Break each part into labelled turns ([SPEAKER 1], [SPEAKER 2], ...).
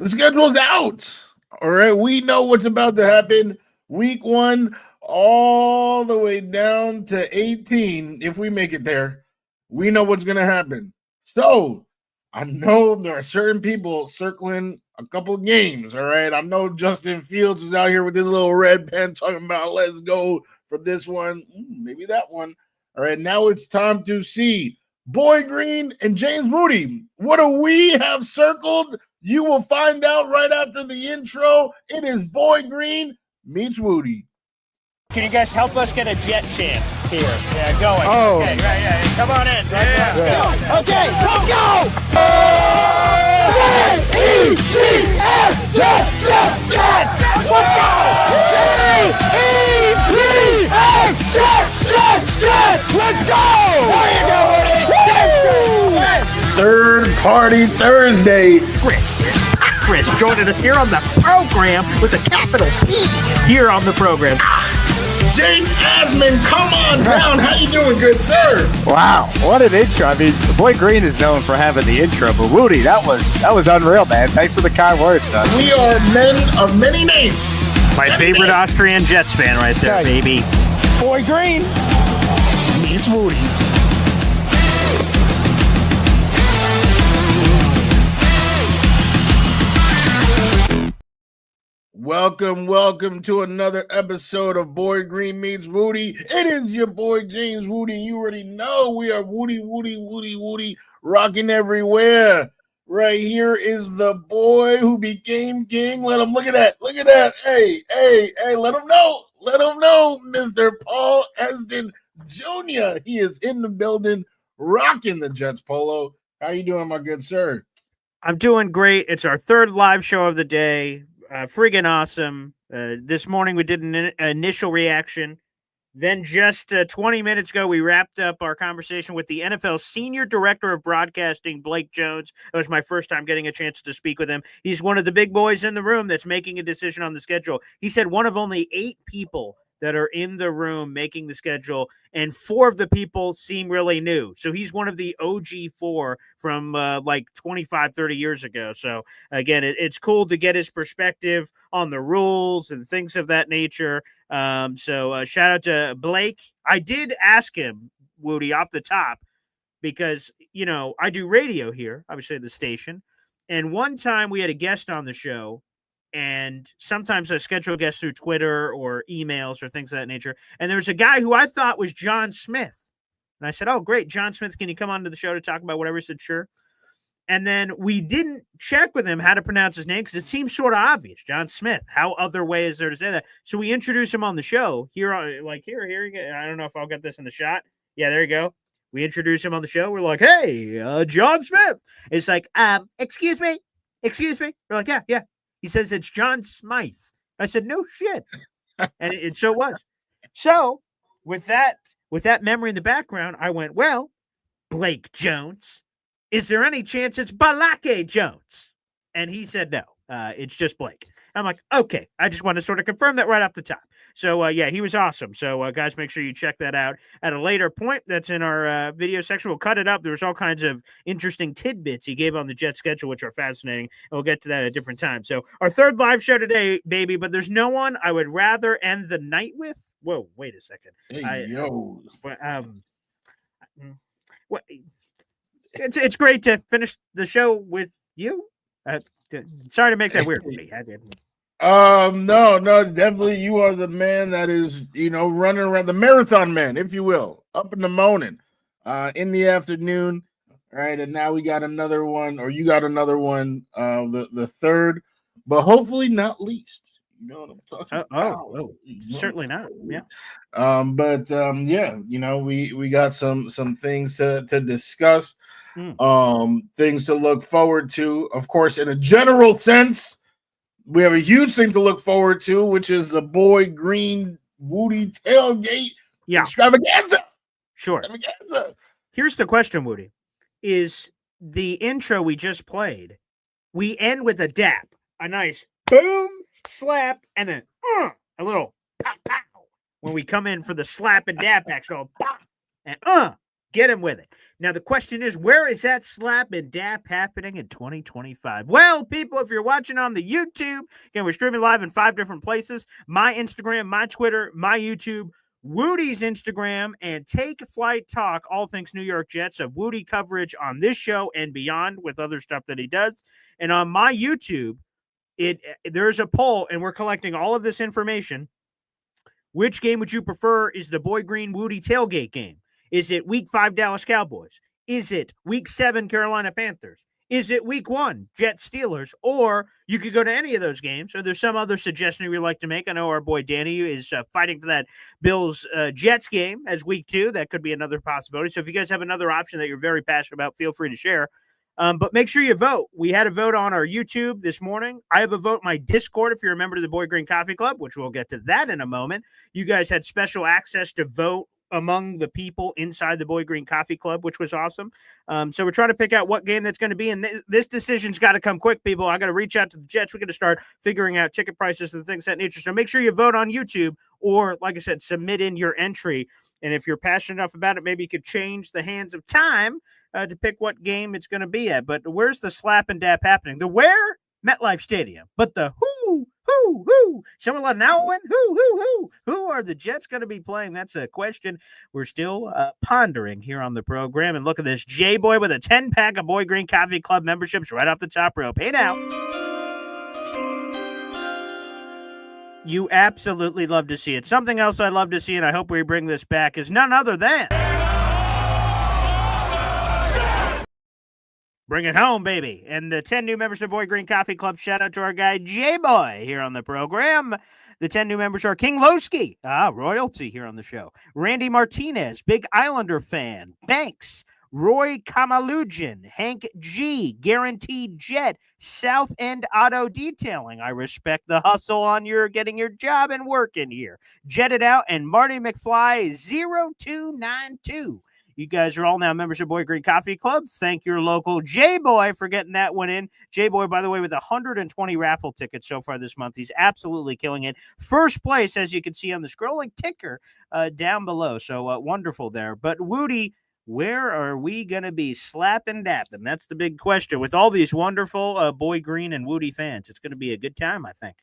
[SPEAKER 1] The schedule's out. All right. We know what's about to happen. Week 1 all the way down to 18. If we make it there, we know what's going to happen. So I know there are certain people circling a couple of games. All right. I know Justin Fields is out here with his little red pen talking about let's go for this one. Maybe that one. All right. Now it's time to see Boy Green and James Wudi. What do we have circled? You will find out right after the intro. It is Boy Green meets Wudi.
[SPEAKER 2] Can you guys help us get a jet chant here? Yeah, going.
[SPEAKER 3] Oh.
[SPEAKER 2] Okay, right, yeah. Come on in.
[SPEAKER 3] Yeah.
[SPEAKER 2] Okay, let's go!
[SPEAKER 3] J-E-T-S, jet, jet, jet! Let's go! J-E-T-S, jet, jet, jet! Let's go! There you go, Wudi!
[SPEAKER 1] Third Party Thursday.
[SPEAKER 2] Chris joining us here on the program with a capital P here on the program.
[SPEAKER 1] Jake Asman, come on down. How you doing, good sir?
[SPEAKER 3] Wow, what an intro. I mean, Boy Green is known for having the intro, but Wudi, that was unreal, man. Thanks for the kind words, son.
[SPEAKER 1] We are men of many names.
[SPEAKER 2] My favorite Austrian Jets fan right there,
[SPEAKER 3] Yeah.
[SPEAKER 2] baby.
[SPEAKER 3] Boy Green
[SPEAKER 1] Meets Wudi. Welcome to another episode of Boy Green Meets Wudi. It is your boy James Wudi. You already know we are Wudi, rocking everywhere. Right here is the boy who became king. Let him look at that. Hey, let him know, Mr. Paul Esden Jr. He is in the building, rocking the Jets polo. How you doing, my good sir?
[SPEAKER 2] I'm doing great. It's our third live show of the day. Friggin' awesome. This morning we did an initial reaction. Then just 20 minutes ago, we wrapped up our conversation with the NFL Senior Director of Broadcasting, Blake Jones. It was my first time getting a chance to speak with him. He's one of the big boys in the room that's making a decision on the schedule. He said one of only 8 people that are in the room making the schedule, and 4 of the people seem really new. So he's one of the OG 4 from like 25, 30 years ago. So again, it's cool to get his perspective on the rules and things of that nature. So shout out to Blake. I did ask him, Wudi, off the top, because, you know, I do radio here, obviously at the station. And one time we had a guest on the show, and sometimes I schedule guests through Twitter or emails or things of that nature. And there was a guy who I thought was John Smith. And I said, oh, great, John Smith, can you come on to the show to talk about whatever? He said, sure. And then we didn't check with him how to pronounce his name because it seems sort of obvious. John Smith. How other way is there to say that? So we introduced him on the show. Here you go. I don't know if I'll get this in the shot. Yeah, there you go. We introduced him on the show. We're like, hey, John Smith. It's like, excuse me. We're like, yeah. He says it's John Smythe. I said, no shit. And so it was. So with that memory in the background, I went, well, Blake Jones, is there any chance it's Balake Jones? And he said, no, it's just Blake. I'm like, okay. I just want to sort of confirm that right off the top. So, yeah, he was awesome. So, guys, make sure you check that out at a later point. That's in our video section. We'll cut it up. There's all kinds of interesting tidbits he gave on the Jet schedule, which are fascinating. And we'll get to that at a different time. So, our third live show today, baby, but there's no one I would rather end the night with. Whoa, wait a second. It's great to finish the show with you. Sorry to make that weird for me.
[SPEAKER 1] No, definitely you are the man that is, running around, the marathon man, if you will, up in the morning, in the afternoon, right? And now we got another one, or you got another one, the third, but hopefully not least. You know what I'm talking about?
[SPEAKER 2] Certainly not. Yeah.
[SPEAKER 1] We got some things to discuss, things to look forward to. Of course, in a general sense, we have a huge thing to look forward to, which is the Boy Green Wudi tailgate extravaganza.
[SPEAKER 2] Sure.
[SPEAKER 1] Extravaganza.
[SPEAKER 2] Here's the question, Wudi. Is the intro we just played, we end with a dap, a nice boom, slap, and then a little pow, pow. When we come in for the slap and dap action, pow, and Get him with it. Now, the question is, where is that slap and dap happening in 2025? Well, people, if you're watching on the YouTube, again, we're streaming live in 5 different places. My Instagram, my Twitter, my YouTube, Wudi's Instagram, and Take Flight Talk, all things New York Jets, of Wudi coverage on this show and beyond with other stuff that he does. And on my YouTube, there's a poll, and we're collecting all of this information. Which game would you prefer is the Boy Green Wudi tailgate game? Is it Week 5 Dallas Cowboys? Is it Week 7 Carolina Panthers? Is it Week 1 Jets Steelers? Or you could go to any of those games. Or there's some other suggestion you'd like to make. I know our boy Danny is fighting for that Bills Jets game as Week 2. That could be another possibility. So if you guys have another option that you're very passionate about, feel free to share. But make sure you vote. We had a vote on our YouTube this morning. I have a vote in my Discord if you're a member of the Boy Green Coffee Club, which we'll get to that in a moment. You guys had special access to vote among the people inside the Boy Green Coffee Club, which was awesome. So we're trying to pick out what game that's going to be. And this decision's got to come quick, people. I got to reach out to the Jets. We're going to start figuring out ticket prices and things that nature. So make sure you vote on YouTube or, like I said, submit in your entry. And if you're passionate enough about it, maybe you could change the hands of time to pick what game it's going to be at. But where's the slap and dap happening? The where? MetLife Stadium. But the who? Someone let now win? Who are the Jets going to be playing? That's a question we're still pondering here on the program. And look at this, J-Boy with a 10-pack of Boy Green Coffee Club memberships right off the top rope. Hey now. You absolutely love to see it. Something else I love to see, and I hope we bring this back, is none other than bring it home, baby. And the 10 new members of Boy Green Coffee Club, shout out to our guy J-Boy here on the program. The 10 new members are King Lowski, royalty here on the show. Randy Martinez, big Islander fan. Banks, Roy Kamalujan, Hank G, Guaranteed Jet, South End Auto Detailing. I respect the hustle on your getting your job and working here. Jetted Out and Marty McFly 0292. You guys are all now members of Boy Green Coffee Club. Thank your local J-Boy for getting that one in. J-Boy, by the way, with 120 raffle tickets so far this month. He's absolutely killing it. First place, as you can see on the scrolling ticker down below. So wonderful there. But Wudi, where are we going to be slapping dapping? That's the big question. With all these wonderful Boy Green and Wudi fans, it's going to be a good time, I think.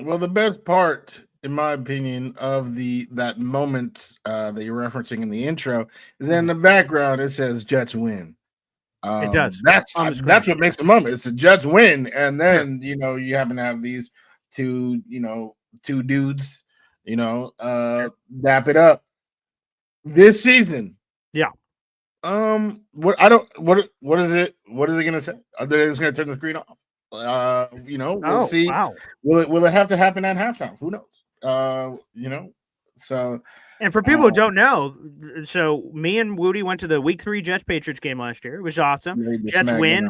[SPEAKER 1] Well, the best part, in my opinion, of that moment that you're referencing in the intro is in the background. It says Jets win.
[SPEAKER 2] It does.
[SPEAKER 1] That's what makes the moment. It's the Jets win, and then you happen to have these two dudes, dap it up this season.
[SPEAKER 2] Yeah.
[SPEAKER 1] What is it going to say? Other than it's going to turn the screen off. We'll see.
[SPEAKER 2] Wow.
[SPEAKER 1] Will it have to happen at halftime? Who knows? So.
[SPEAKER 2] And for people who don't know, so me and Wudi went to the Week 3 Jets Patriots game last year. It was awesome. Jets win.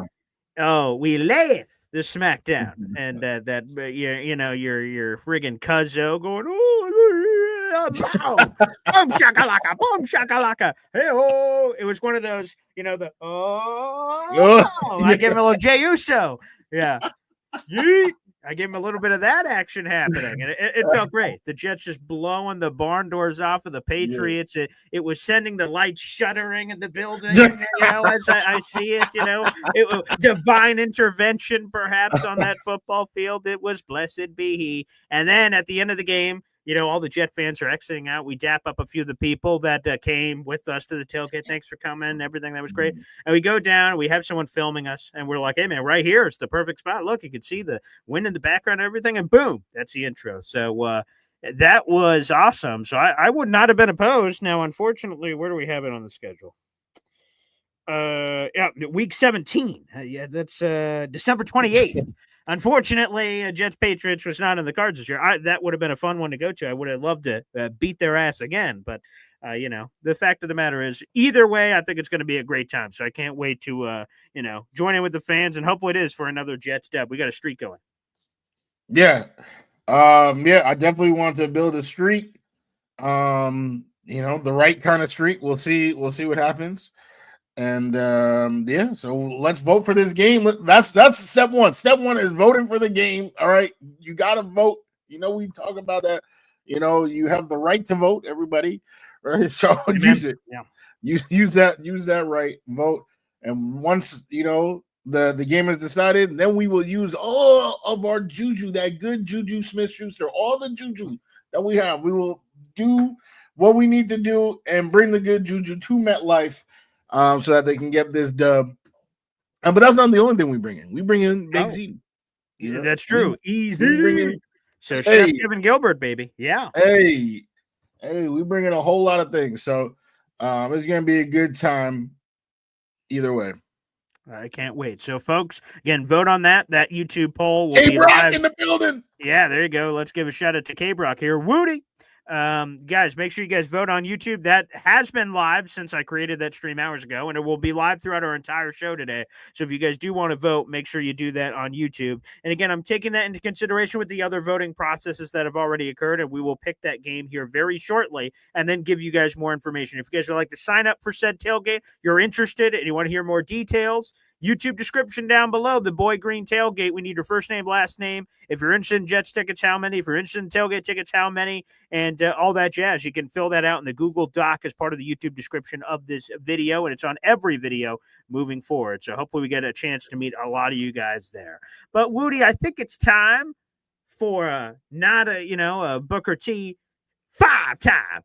[SPEAKER 2] We layeth the smackdown, and your friggin' cuzzo going, boom shakalaka, boom shakalaka. Hey, it was one of those, I gave him a little Jey Uso. Yeah. Yeet. I gave him a little bit of that action happening, and it felt great. The Jets just blowing the barn doors off of the Patriots. Yeah. It was sending the lights shuddering in the building, as I see it, it was divine intervention perhaps on that football field. It was blessed be he. And then at the end of the game, all the Jet fans are exiting out. We dap up a few of the people that came with us to the tailgate. Thanks for coming. Everything. That was great. And we go down. We have someone filming us. And we're like, hey, man, right here. It's the perfect spot. Look, you can see the wind in the background and everything. And boom, that's the intro. So that was awesome. So I would not have been opposed. Now, unfortunately, where do we have it on the schedule? Week 17. That's December 28th. Unfortunately, Jets Patriots was not in the cards this year. That would have been a fun one to go to. I would have loved to beat their ass again. But, the fact of the matter is, either way, I think it's going to be a great time. So I can't wait to, join in with the fans. And hopefully it is for another Jets dub. We got a streak going.
[SPEAKER 1] Yeah. I definitely want to build a streak. The right kind of streak. We'll see what happens. And so let's vote for this game. That's step one. Step one is voting for the game. All right, you got to vote. We talk about that. You have the right to vote, everybody. Right, so use it.
[SPEAKER 2] Yeah.
[SPEAKER 1] use that right, vote, and once the game is decided, then we will use all of our juju, that good Juju Smith-Schuster, all the juju that we have. We will do what we need to do and bring the good juju to MetLife, so that they can get this dub. But that's not the only thing we bring in. We bring in Big Z.
[SPEAKER 2] That's true. Easy.
[SPEAKER 1] We bring in,
[SPEAKER 2] so Chef Kevin Gilbert, baby. Yeah.
[SPEAKER 1] Hey, we bring in a whole lot of things. So it's gonna be a good time either way.
[SPEAKER 2] I can't wait. So, folks, again, vote on that. That YouTube poll will be
[SPEAKER 1] Brock
[SPEAKER 2] live
[SPEAKER 1] in the building.
[SPEAKER 2] Yeah, there you go. Let's give a shout out to K-Brock here. Wudi. Guys, make sure you guys vote on YouTube. That has been live since I created that stream hours ago, and it will be live throughout our entire show today. So if you guys do want to vote, make sure you do that on YouTube. And again, I'm taking that into consideration with the other voting processes that have already occurred, and we will pick that game here very shortly and then give you guys more information. If you guys would like to sign up for said tailgate, you're interested and you want to hear more details, YouTube description down below, the Boy Green Tailgate. We need your first name, last name. If you're interested in Jets tickets, how many? If you're interested in tailgate tickets, how many? And all that jazz. You can fill that out in the Google Doc as part of the YouTube description of this video, and it's on every video moving forward. So hopefully we get a chance to meet a lot of you guys there. But Wudi, I think it's time for not a Booker T five-time.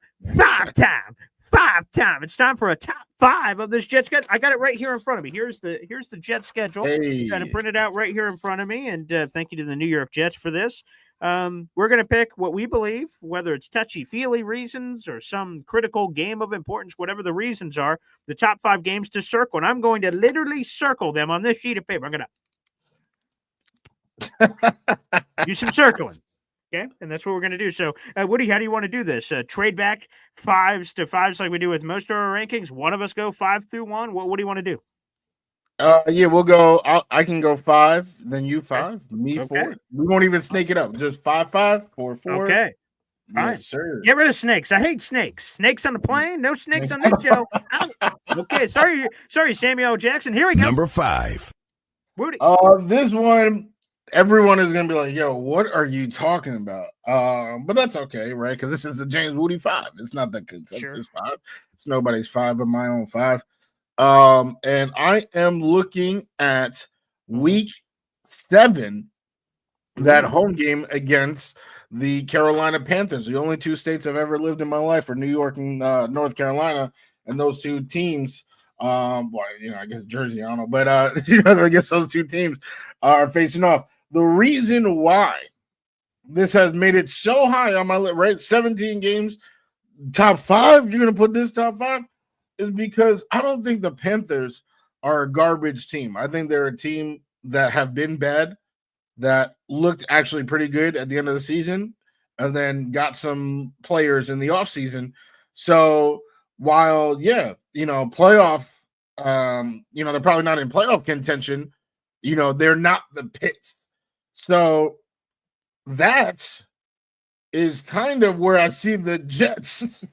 [SPEAKER 2] It's time for a top 5 of this Jet schedule. I got it right here in front of me. Here's the Jet schedule.
[SPEAKER 1] Hey.
[SPEAKER 2] Got to print it out right here in front of me. And thank you to the New York Jets for this. We're going to pick what we believe, whether it's touchy-feely reasons or some critical game of importance, whatever the reasons are, the top 5 games to circle. And I'm going to literally circle them on this sheet of paper. I'm going to do some circling. Okay, and that's what we're going to do. So, Woody, how do you want to do this? Trade back 5s to 5s like we do with most of our rankings. One of us go 5 through 1. What do you want to do?
[SPEAKER 1] Yeah, we'll go. I can go 5, then you 5,
[SPEAKER 2] okay.
[SPEAKER 1] me 4. We won't even snake it up. Just 5, 4, 4.
[SPEAKER 2] Okay. Fine.
[SPEAKER 1] Yes, sir.
[SPEAKER 2] Get rid of snakes. I hate snakes. Snakes on the plane. No snakes on this show. Okay. Sorry, Samuel L. Jackson. Here we go.
[SPEAKER 4] Number 5.
[SPEAKER 2] Woody.
[SPEAKER 1] This one, everyone is gonna be like, "Yo, what are you talking about?" But that's okay, right? Because this is a James Wudi 5. It's not the consensus 5. It's nobody's 5 but my own 5. And I am looking at week 7, that home game against the Carolina Panthers. The only 2 states I've ever lived in my life are New York and North Carolina, and those 2 teams. I guess Jersey, I don't know, but I guess those 2 teams are facing off. The reason why this has made it so high on my list, right? 17 games, top 5. You're gonna put this top 5 is because I don't think the Panthers are a garbage team. I think they're a team that have been bad, that looked actually pretty good at the end of the season, and then got some players in the offseason. So while, playoff, they're probably not in playoff contention, they're not the Pits. So that is kind of where I see the Jets.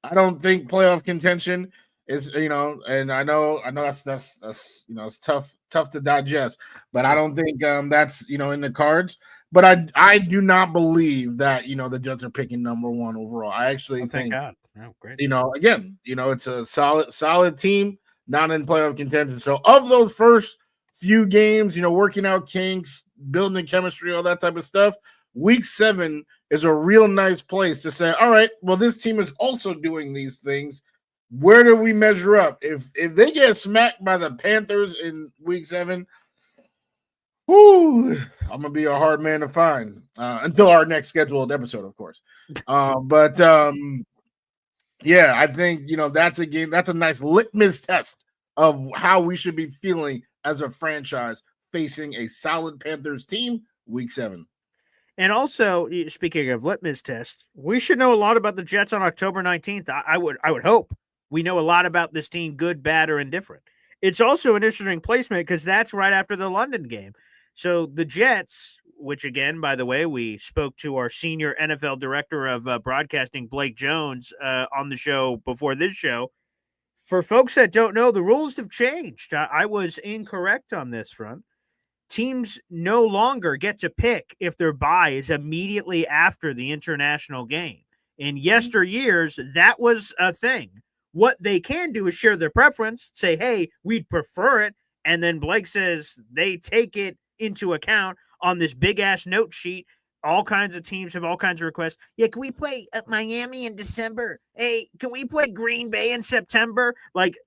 [SPEAKER 1] I don't think playoff contention is, and I know that's it's tough to digest, but I don't think that's in the cards. But I do not believe that the Jets are picking number 1 overall. I actually think,
[SPEAKER 2] God. Oh, great.
[SPEAKER 1] Again, it's a solid team, not in playoff contention. So of those first few games, working out kinks, building chemistry, all that type of stuff, week 7 is a real nice place to say, all right, well, this team is also doing these things. Where do we measure up? If they get smacked by the Panthers in week 7, I'm gonna be a hard man to find until our next scheduled episode, of course. Yeah, I think that's a game. That's a nice litmus test of how we should be feeling as a franchise facing a solid Panthers team week 7.
[SPEAKER 2] And also, speaking of litmus test, we should know a lot about the Jets on October 19th. I would hope we know a lot about this team, good, bad, or indifferent. It's also an interesting placement because that's right after the London game. So the Jets, which again, by the way, we spoke to our senior NFL director of broadcasting, Blake Jones, on the show before this show. For folks that don't know, the rules have changed. I was incorrect on this front. Teams no longer get to pick if their bye is immediately after the international game. In yesteryears, that was a thing. What they can do is share their preference, say, hey, we'd prefer it. And then Blake says they take it into account on this big ass note sheet. All kinds of teams have all kinds of requests. Yeah, can we play Miami in December? Hey, can we play Green Bay in September? Like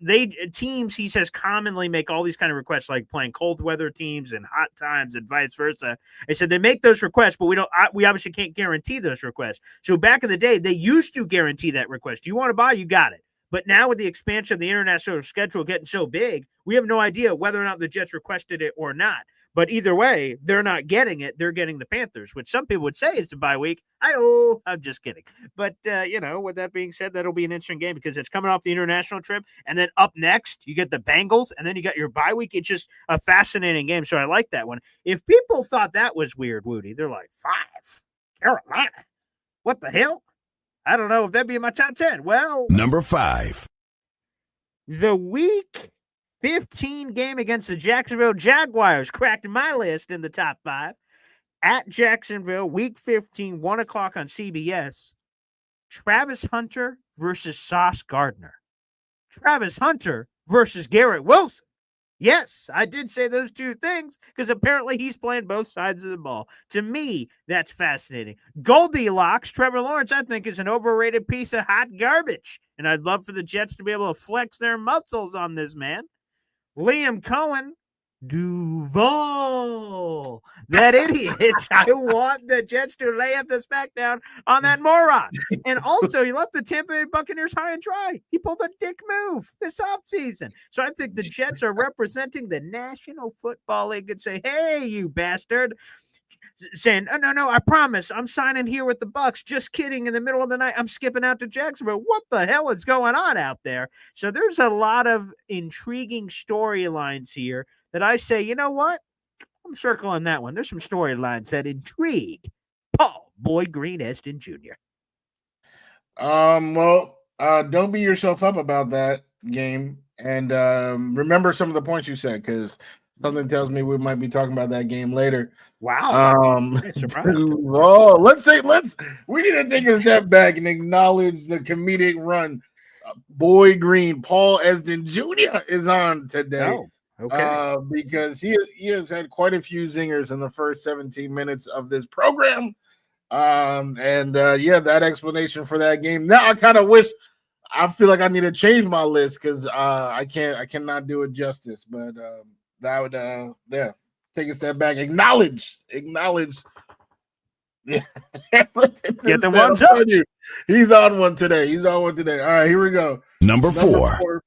[SPEAKER 2] teams, he says, commonly make all these kind of requests, like playing cold weather teams and hot times and vice versa. They said they make those requests, but we obviously can't guarantee those requests. So back in the day, they used to guarantee that request. You want to buy, you got it. But now with the expansion of the international schedule getting so big, we have no idea whether or not the Jets requested it or not. But either way, they're not getting it. They're getting the Panthers, which some people would say is a bye week. I'm just kidding. But, with that being said, that'll be an interesting game because it's coming off the international trip. And then up next, you get the Bengals, and then you got your bye week. It's just a fascinating game. So I like that one. If people thought that was weird, Wudi, they're like, 5, Carolina. What the hell? I don't know if that'd be in my top 10. Well,
[SPEAKER 4] number 5.
[SPEAKER 2] The week 15 game against the Jacksonville Jaguars cracked my list in the top 5. At Jacksonville, week 15, 1 o'clock on CBS. Travis Hunter versus Sauce Gardner. Travis Hunter versus Garrett Wilson. Yes, I did say those two things because apparently he's playing both sides of the ball. To me, that's fascinating. Goldilocks, Trevor Lawrence, I think, is an overrated piece of hot garbage. And I'd love for the Jets to be able to flex their muscles on this man. Liam Cohen, Duval, that idiot. I want the Jets to lay up the smackdown on that moron. And also, he left the Tampa Bay Buccaneers high and dry. He pulled a dick move this offseason. So I think the Jets are representing the National Football League and say, hey, you bastard. Saying, no, I promise I'm signing here with the Bucs. Just kidding. In the middle of the night, I'm skipping out to Jacksonville. What the hell is going on out there? So there's a lot of intriguing storylines here that I say, you know what? I'm circling that one. There's some storylines that intrigue Paul Boy Green Eston Jr.
[SPEAKER 1] Don't beat yourself up about that game. And remember some of the points you said, because something tells me we might be talking about that game later.
[SPEAKER 2] Wow.
[SPEAKER 1] We need to take a step back and acknowledge the comedic run. Boy Green, Paul Eston Jr. is on today.
[SPEAKER 2] Oh, okay.
[SPEAKER 1] Because he has had quite a few zingers in the first 17 minutes of this program. That explanation for that game. Now I feel like I need to change my list because I cannot do it justice. But that would take a step back. Acknowledge. Yeah.
[SPEAKER 2] Get the ones up.
[SPEAKER 1] He's on one today. All right, here we go.
[SPEAKER 4] Number 4.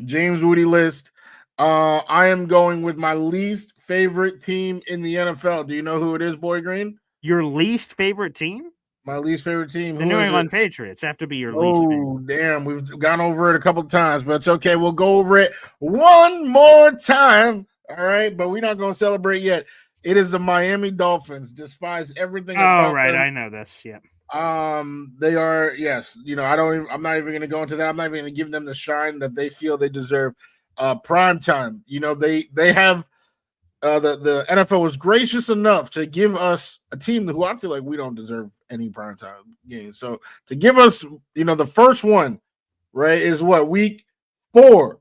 [SPEAKER 1] James Wudi list. I am going with my least favorite team in the NFL. Do you know who it is, Boy Green?
[SPEAKER 2] Your least favorite team?
[SPEAKER 1] My least favorite team.
[SPEAKER 2] The New England Patriots have to be your least favorite.
[SPEAKER 1] Oh, damn. We've gone over it a couple of times, but it's okay. We'll go over it one more time. All right, but we're not going to celebrate yet. It is the Miami Dolphins. Despise everything about
[SPEAKER 2] right.
[SPEAKER 1] them.
[SPEAKER 2] I know this. Yeah.
[SPEAKER 1] They are, yes. I'm not even going to go into that. I'm not even going to give them the shine that they feel they deserve. Prime time. They have the NFL was gracious enough to give us a team who I feel like we don't deserve any primetime games. So to give us, the first one, right, is what, week 4.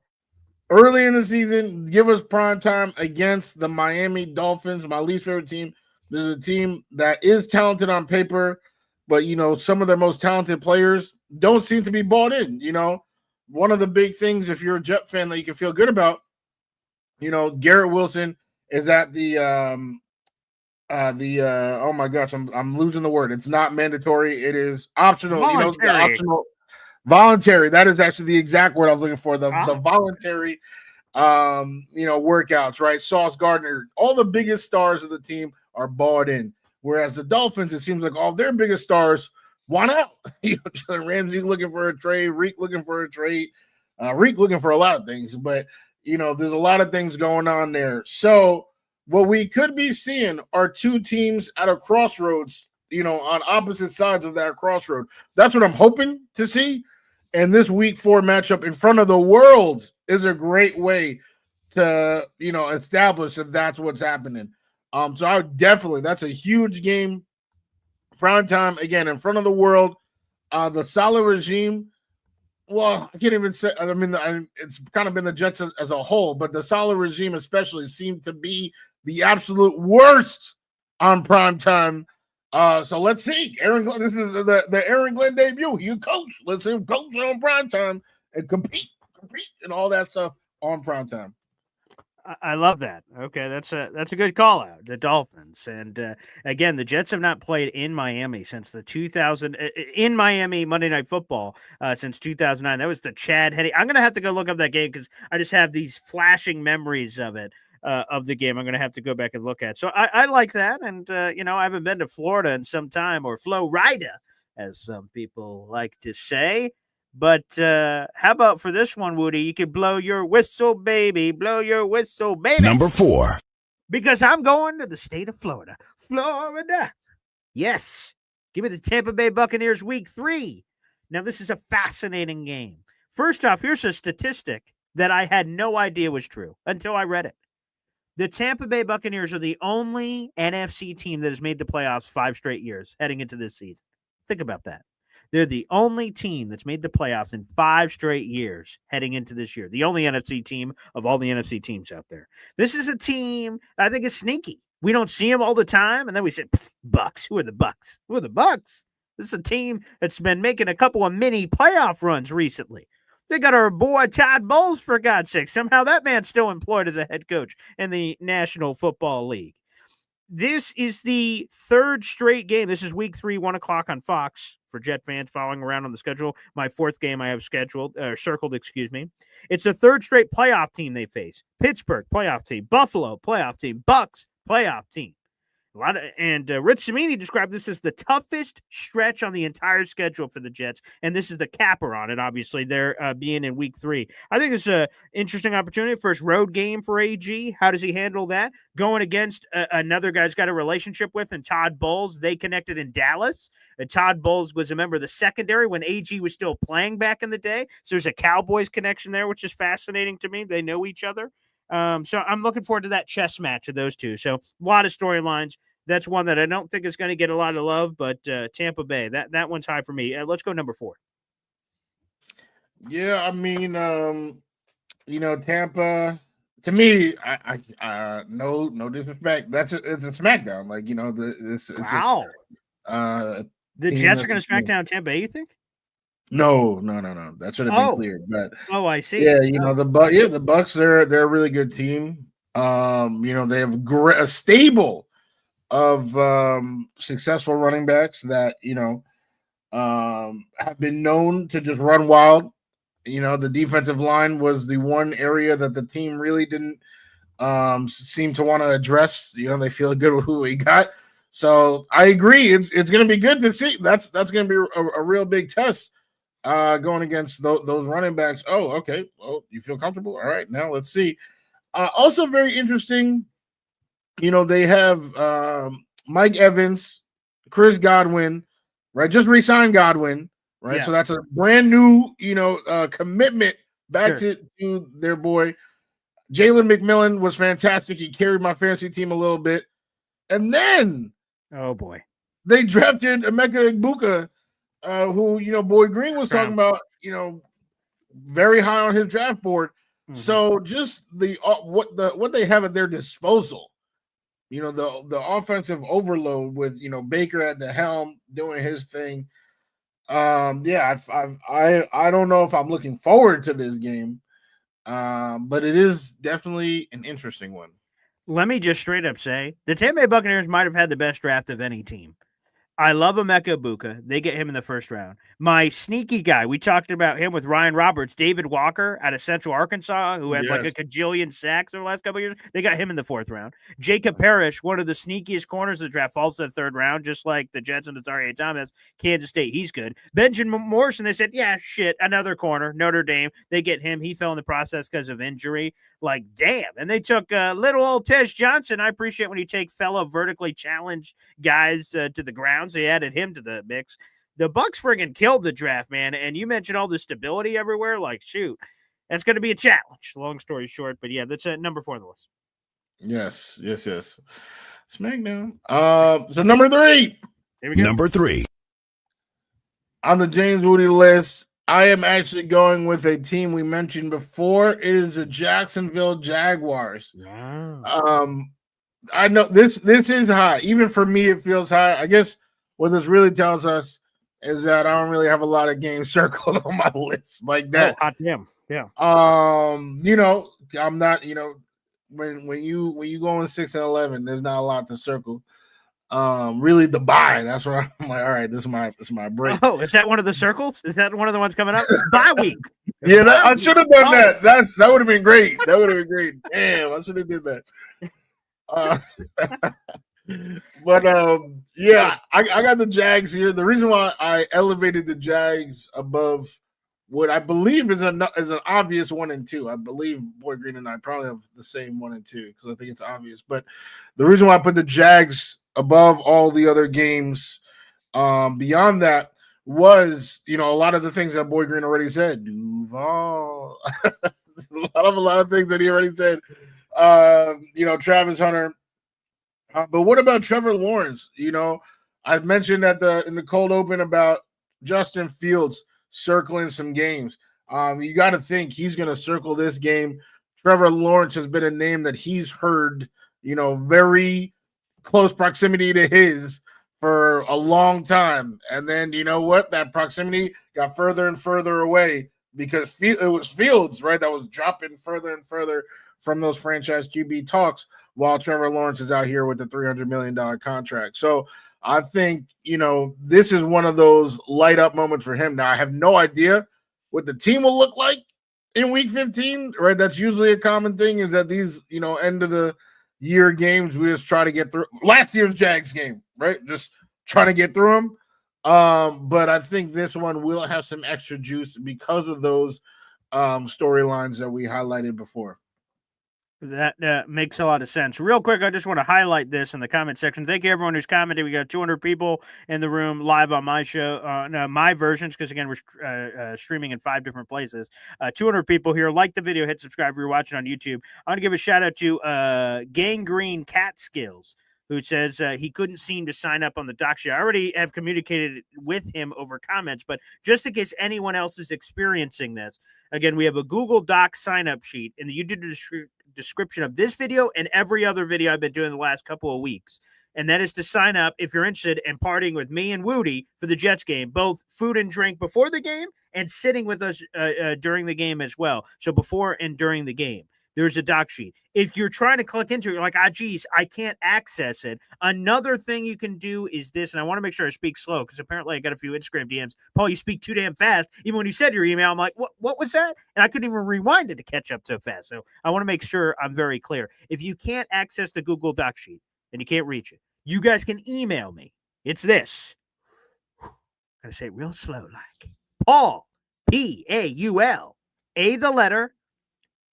[SPEAKER 1] Early in the season, give us primetime against the Miami Dolphins, my least favorite team. This is a team that is talented on paper, but, some of their most talented players don't seem to be bought in. One of the big things, if you're a Jet fan, that you can feel good about, Garrett Wilson is at oh my gosh, I'm losing the word. It's not mandatory. It is optional.
[SPEAKER 2] Voluntary.
[SPEAKER 1] Optional. Voluntary. That is actually the exact word I was looking for. The voluntary, workouts, right? Sauce Gardner, all the biggest stars of the team are bought in. Whereas the Dolphins, it seems like all their biggest stars want out. Jalen Ramsey looking for a trade, Reek looking for a trade, Reek looking for a lot of things, but there's a lot of things going on there. So what we could be seeing are two teams at a crossroads, on opposite sides of that crossroad. That's what I'm hoping to see. And this week 4 matchup in front of the world is a great way to, establish if that's what's happening. So I would definitely, that's a huge game. Prime time, again, in front of the world. The Saleh regime, well, I can't even say. I mean, it's kind of been the Jets as a whole, but the Saleh regime especially seemed to be the absolute worst on prime time. So let's see. This is the Aaron Glenn debut. He a coach. Let's see him coach on prime time and compete, and all that stuff on prime time.
[SPEAKER 2] I love that. Okay, that's a good call out. The Dolphins, and again, the Jets have not played in Miami since the 2000 in Miami Monday Night Football since 2009. That was the Chad Henne. I'm gonna have to go look up that game because I just have these flashing memories of it. Of the game, I'm going to have to go back and look at. So I like that, and I haven't been to Florida in some time, or Florida, as some people like to say. But how about for this one, Woody? You can blow your whistle, baby. Blow your whistle, baby.
[SPEAKER 4] Number 4.
[SPEAKER 2] Because I'm going to the state of Florida. Florida. Yes. Give me the Tampa Bay Buccaneers week 3. Now, this is a fascinating game. First off, here's a statistic that I had no idea was true until I read it. The Tampa Bay Buccaneers are the only NFC team that has made the playoffs 5 straight years heading into this season. Think about that. They're the only team that's made the playoffs in 5 straight years heading into this year. The only NFC team of all the NFC teams out there. This is a team I think is sneaky. We don't see them all the time, and then we say, Bucks. Who are the Bucks? Who are the Bucks? This is a team that's been making a couple of mini playoff runs recently. They got our boy Todd Bowles, for God's sake. Somehow that man's still employed as a head coach in the National Football League. This is the 3rd straight game. This is week 3, 1 o'clock on Fox for Jet fans following around on the schedule. My 4th game I have circled, excuse me. It's the 3rd straight playoff team they face. Pittsburgh, playoff team. Buffalo, playoff team. Bucks, playoff team. Rich Cimini described this as the toughest stretch on the entire schedule for the Jets, and this is the capper on it, obviously, they're being in week 3. I think it's an interesting opportunity. First road game for AG. How does he handle that? Going against another guy he's got a relationship with, and Todd Bowles. They connected in Dallas. Todd Bowles was a member of the secondary when AG was still playing back in the day, so there's a Cowboys connection there, which is fascinating to me. They know each other. So I'm looking forward to that chess match of those two. So a lot of storylines. That's one that I don't think is going to get a lot of love, but Tampa Bay, that one's high for me. Let's go number 4.
[SPEAKER 1] Yeah, I mean, Tampa. To me, I no disrespect. It's a SmackDown. Like it's
[SPEAKER 2] wow.
[SPEAKER 1] Just,
[SPEAKER 2] the Jets are going to smack down Tampa Bay. You think?
[SPEAKER 1] No. That should have been clear. But
[SPEAKER 2] I see.
[SPEAKER 1] Yeah, the Bucks. They're a really good team. They have a stable of successful running backs that have been known to just run wild. The defensive line was the one area that the team really didn't seem to want to address. They feel good with who we got. So I agree. It's going to be good to see. That's going to be a real big test going against those running backs. Oh, okay. Well, you feel comfortable? All right. Now let's see. Also very interesting. They have Mike Evans, Chris Godwin, right? Just re-signed Godwin, right? Yeah. So that's a brand new, commitment back to their boy. Jalen McMillan was fantastic. He carried my fantasy team a little bit. And then,
[SPEAKER 2] oh boy,
[SPEAKER 1] they drafted Emeka Egbuka, who, Boy Green was talking about, very high on his draft board. Mm-hmm. So just what they have at their disposal, the offensive overload with Baker at the helm doing his thing. I don't know if I'm looking forward to this game, but it is definitely an interesting one.
[SPEAKER 2] Let me just straight up say the Tampa Bay Buccaneers might have had the best draft of any team. I love Emeka Egbuka. They get him in the 1st round. My sneaky guy, we talked about him with Ryan Roberts, David Walker out of Central Arkansas, who had like a cajillion sacks over the last couple of years. They got him in the 4th round. Jacob Parrish, one of the sneakiest corners of the draft, falls to the 3rd round, just like the Jets and Dazarian Thomas. Kansas State, he's good. Benjamin Morrison, they said, yeah, shit, another corner, Notre Dame. They get him. He fell in the process because of injury. Like, damn. And they took little old Tej Johnson. I appreciate when you take fellow vertically challenged guys to the ground. So he added him to the mix. The Bucks friggin' killed the draft, man. And you mentioned all the stability everywhere. Like, shoot, that's going to be a challenge. Long story short. But, yeah, that's number 4 on the list.
[SPEAKER 1] Yes. SmackDown. So number 3.
[SPEAKER 4] Here we go. Number 3.
[SPEAKER 1] on the James Wudi list, I am actually going with a team we mentioned before. It is the Jacksonville Jaguars.
[SPEAKER 2] Wow.
[SPEAKER 1] I know this is high. Even for me, it feels high. I guess what this really tells us is that I don't really have a lot of games circled on my list like that.
[SPEAKER 2] Oh, hot damn. Yeah.
[SPEAKER 1] I'm not, when you go in 6-11, there's not a lot to circle. Really the buy. That's what I'm like, all right, this is my break.
[SPEAKER 2] Oh, is that one of the circles? Is that one of the ones coming up? Bye week.
[SPEAKER 1] Yeah, I should have done that. That would have been great. That would have been great. Damn, I should have did that. But yeah, I got the Jags here. The reason why I elevated the Jags above what I believe is an obvious 1 and 2. I believe Boy Green and I probably have the same 1 and 2 because I think it's obvious. But the reason why I put the Jags above all the other games beyond that was, a lot of the things that Boy Green already said. Duval, a lot of things that he already said. Travis Hunter. But what about Trevor Lawrence? I mentioned in the cold open about Justin Fields circling some games. You got to think he's going to circle this game. Trevor Lawrence has been a name that he's heard, very close proximity to his for a long time. And then, you know what? That proximity got further and further away because it was Fields, right? That was dropping further and further from those franchise QB talks while Trevor Lawrence is out here with the $300 million contract. So I think, this is one of those light up moments for him. Now, I have no idea what the team will look like in week 15, right? That's usually a common thing is that these, end of the year games, we just try to get through last year's Jags game, right? Just trying to get through them. But I think this one will have some extra juice because of those storylines that we highlighted before.
[SPEAKER 2] That makes a lot of sense. Real quick, I just want to highlight this in the comment section. Thank you, everyone who's commented. We got 200 people in the room live on my show, my versions, because, again, we're streaming in 5 different places. 200 people here. Like the video, hit subscribe if you're watching on YouTube. I want to give a shout-out to Gangrene Cat Skills, who says he couldn't seem to sign up on the doc sheet. I already have communicated with him over comments, but just in case anyone else is experiencing this, again, we have a Google Doc sign-up sheet in the YouTube description of this video and every other video I've been doing the last couple of weeks. And that is to sign up if you're interested in partying with me and Wudi for the Jets game, both food and drink before the game and sitting with us during the game as well. So before and during the game. There's a doc sheet. If you're trying to click into it, you're like, geez, I can't access it. Another thing you can do is this, and I want to make sure I speak slow because apparently I got a few Instagram DMs. Paul, you speak too damn fast. Even when you said your email, I'm like, what was that? And I couldn't even rewind it to catch up so fast. So I want to make sure I'm very clear. If you can't access the Google Doc sheet and you can't reach it, you guys can email me. It's this. I'm going to say it real slow like Paul, Paul, the letter,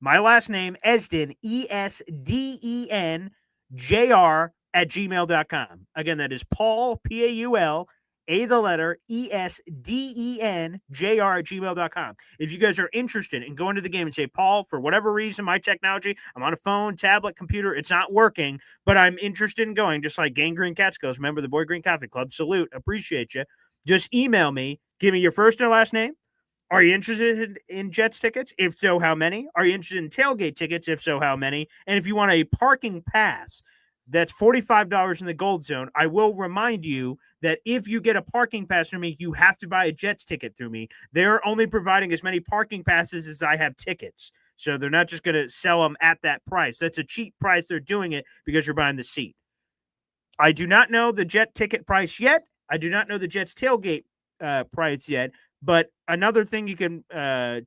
[SPEAKER 2] my last name, Esden, ESDEN, JR @gmail.com. Again, that is Paul, Paul, the letter, ESDEN, JR @gmail.com. If you guys are interested in going to the game and say, Paul, for whatever reason, my technology, I'm on a phone, tablet, computer, it's not working, but I'm interested in going, just like Gangrene Cats goes, member of the Boy Green Coffee Club, salute, appreciate you. Just email me, give me your first and last name. Are you interested in Jets tickets? If so, how many? Are you interested in tailgate tickets? If so, how many? And if you want a parking pass, that's $45 in the gold zone. I will remind you that if you get a parking pass from me, you have to buy a Jets ticket through me. They're only providing as many parking passes as I have tickets. So they're not just going to sell them at that price. That's a cheap price. They're doing it because you're buying the seat. I do not know the Jet ticket price yet. I do not know the Jets tailgate price yet. But another thing you can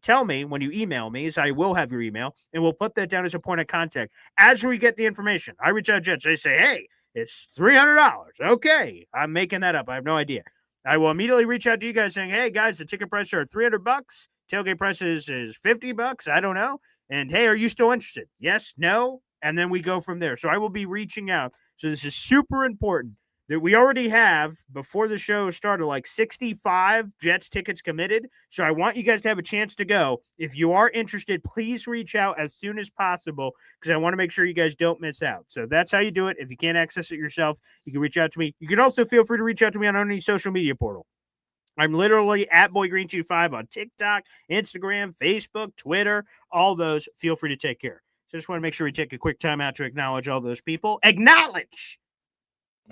[SPEAKER 2] tell me when you email me is I will have your email, and we'll put that down as a point of contact. As we get the information, I reach out to Jets. They say, hey, it's $300. Okay, I'm making that up. I have no idea. I will immediately reach out to you guys saying, hey, guys, the ticket prices are $300. Tailgate prices is $50. I don't know. And, hey, are you still interested? Yes, no. And then we go from there. So I will be reaching out. So this is super important. That we already have, before the show started, like 65 Jets tickets committed. So I want you guys to have a chance to go. If you are interested, please reach out as soon as possible because I want to make sure you guys don't miss out. So that's how you do it. If you can't access it yourself, you can reach out to me. You can also feel free to reach out to me on any social media portal. I'm literally at BoyGreen25 on TikTok, Instagram, Facebook, Twitter, all those. Feel free to take care. So just want to make sure we take a quick time out to acknowledge all those people. Acknowledge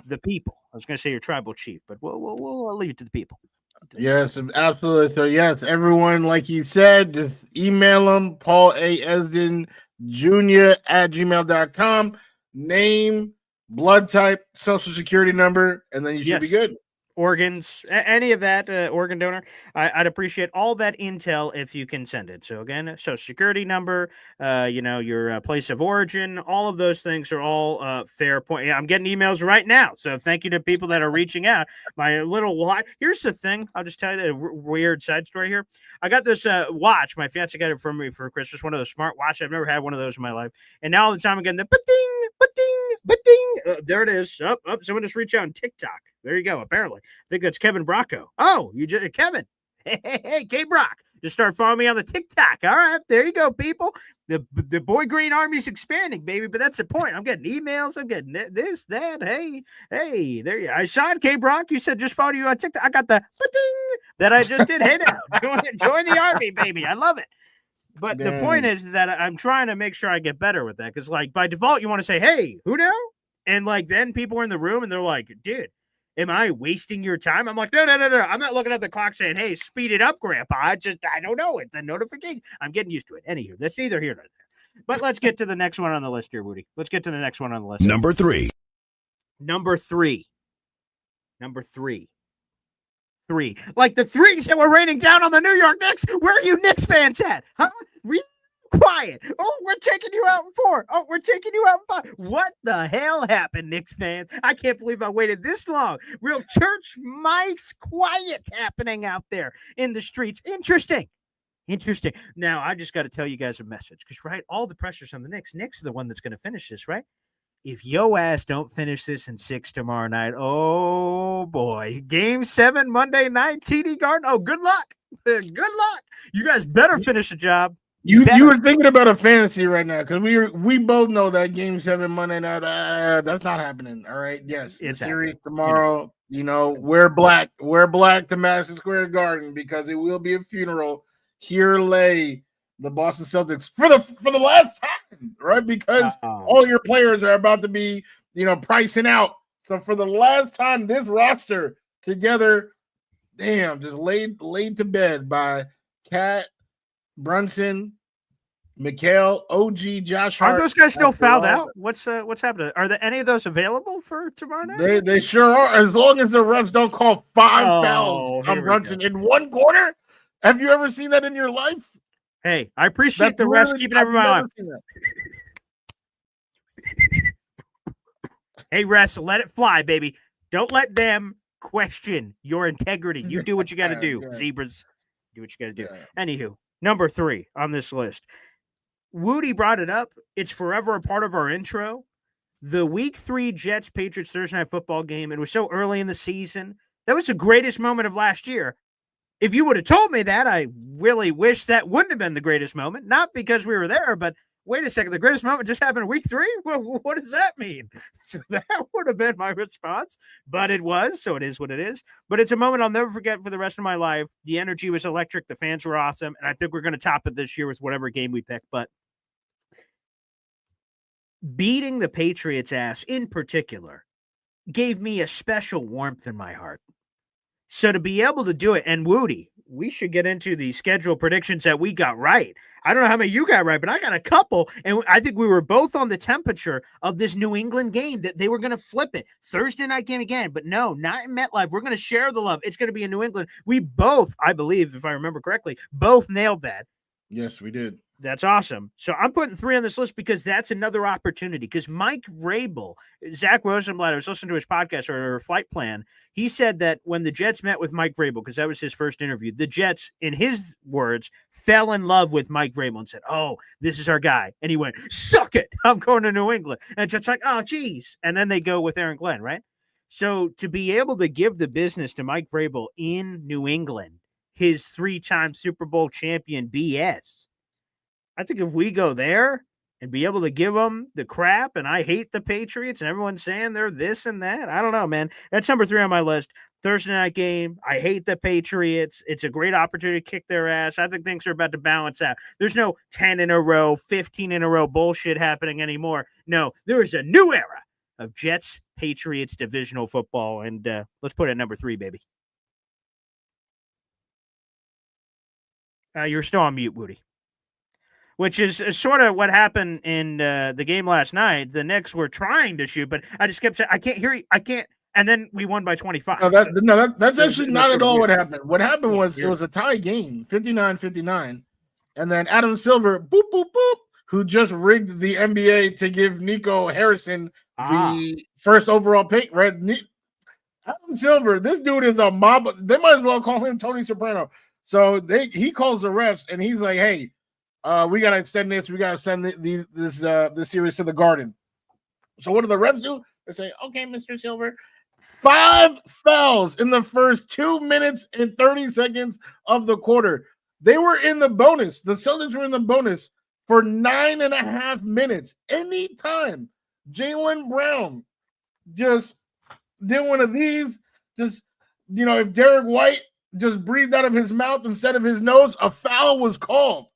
[SPEAKER 2] the people. I was going to say your tribal chief, but we'll leave it to the people.
[SPEAKER 1] Yes, absolutely. So yes, everyone, like he said, just email him, Paul A. Esden Jr. at gmail.com. Name, blood type, social security number, and then you should be good.
[SPEAKER 2] Organs, any of that, organ donor, I'd appreciate all that intel if you can send it. So again, social security number, your place of origin, all of those things are all fair point. Yeah, I'm getting emails right now, so thank you to people that are reaching out. My little watch. Here's the thing. I'll just tell you a weird side story here. I got this watch. My fiance got it for me for Christmas. One of those smart watches. I've never had one of those in my life, and now all the time I'm getting the ba-ding, ba-ding, ba-ding. There it is. Someone just reached out on TikTok. There you go. Apparently, I think that's Kevin Bracco. Oh, you just Kevin. Hey, K Brock. Just start following me on the TikTok. All right, there you go, people. The Boy Green Army's expanding, baby. But that's the point. I'm getting emails. I'm getting this, that. Hey, there you. I saw it, K Brock. You said just follow you on TikTok. I got the ding that I just did. Hey now, join the army, baby. I love it. But the point is that I'm trying to make sure I get better with that because, like, by default, you want to say, "Hey, who now?" And like then people are in the room and they're like, "Dude, am I wasting your time?" I'm like, no. I'm not looking at the clock saying, "Hey, speed it up, Grandpa." I don't know. It's a notification. I'm getting used to it. Anywho, that's neither here nor there. But let's get to the next one on the list here, Wudi. Let's get to the next one on the list.
[SPEAKER 4] Number three.
[SPEAKER 2] Like the threes that were raining down on the New York Knicks. Where are you Knicks fans at? Huh? Quiet. Oh, we're taking you out in 4. Oh, we're taking you out in 5. What the hell happened, Knicks fans? I can't believe I waited this long. Real church mice quiet happening out there in the streets. Interesting. Now, I just got to tell you guys a message because, right, all the pressure's on the Knicks. Knicks are the one that's going to finish this, right? If yo ass don't finish this in 6 tomorrow night, oh boy. Game 7 Monday night, TD Garden. Oh, good luck. Good luck. You guys better finish the job.
[SPEAKER 1] You were thinking about a fantasy right now because we both know that Game 7 Monday night that's not happening. All right, yes, it's the series tomorrow. Wear black to Madison Square Garden because it will be a funeral. Here lay the Boston Celtics for the last time, right? Because all your players are about to be pricing out. So for the last time, this roster together, damn, just laid to bed by Cat, Brunson, Mikhail, OG, Josh Hart.
[SPEAKER 2] Are those guys still fouled out? What's happening? Are there any of those available for tomorrow night?
[SPEAKER 1] They sure are, as long as the refs don't call 5 fouls on Brunson in one quarter. Have you ever seen that in your life?
[SPEAKER 2] Hey, I appreciate the refs keeping everybody on. Hey, refs, let it fly, baby. Don't let them question your integrity. You do what you got to do, zebras. Do what you got to do. Yeah. Anywho, number 3 on this list. Wudi brought it up. It's forever a part of our intro. The Week 3 Jets-Patriots Thursday Night Football game. It was so early in the season. That was the greatest moment of last year. If you would have told me that, I really wish that wouldn't have been the greatest moment. Not because we were there, but wait a second, the greatest moment just happened in Week 3? Well, what does that mean? So that would have been my response, but it was, so it is what it is. But it's a moment I'll never forget for the rest of my life. The energy was electric. The fans were awesome, and I think we're going to top it this year with whatever game we pick. But beating the Patriots' ass in particular gave me a special warmth in my heart. So to be able to do it, and Wudi, we should get into the schedule predictions that we got right. I don't know how many you got right, but I got a couple, and I think we were both on the temperature of this New England game that they were going to flip it. Thursday night game again, but no, not in MetLife. We're going to share the love. It's going to be in New England. We both, I believe, if I remember correctly, both nailed that.
[SPEAKER 1] Yes, we did.
[SPEAKER 2] That's awesome. So I'm putting 3 on this list because that's another opportunity. Because Mike Vrabel, Zach Rosenblatt, I was listening to his podcast or Flight Plan. He said that when the Jets met with Mike Vrabel, because that was his first interview, the Jets, in his words, fell in love with Mike Vrabel and said, "Oh, this is our guy." And he went, "Suck it. I'm going to New England." And Jets like, "Oh, geez." And then they go with Aaron Glenn, right? So to be able to give the business to Mike Vrabel in New England, his 3-time Super Bowl champion BS, I think if we go there and be able to give them the crap. And I hate the Patriots, and everyone's saying they're this and that. I don't know, man. That's number 3 on my list. Thursday night game. I hate the Patriots. It's a great opportunity to kick their ass. I think things are about to balance out. There's no 10 in a row, 15 in a row bullshit happening anymore. No, there is a new era of Jets Patriots divisional football. And let's put it at number 3, baby. You're still on mute, Wudi. Which is sort of what happened in the game last night. The Knicks were trying to shoot, but I just kept saying, I can't hear you. I can't. And then we won by 25.
[SPEAKER 1] That's actually not at all what happened. What happened was it was a tie game, 59-59. And then Adam Silver, boop, boop, boop, who just rigged the NBA to give Nico Harrison the first overall pick, right? Adam Silver, this dude is a mob. They might as well call him Tony Soprano. So he calls the refs, and he's like, hey, we got to extend this. We got to send this series to the Garden. So what do the refs do? They say, okay, Mr. Silver, 5 fouls in the first 2 minutes and 30 seconds of the quarter. They were in the bonus. The Celtics were in the bonus for 9.5 minutes. Anytime Jaylen Brown just did one of these, just, if Derek White just breathed out of his mouth instead of his nose, a foul was called.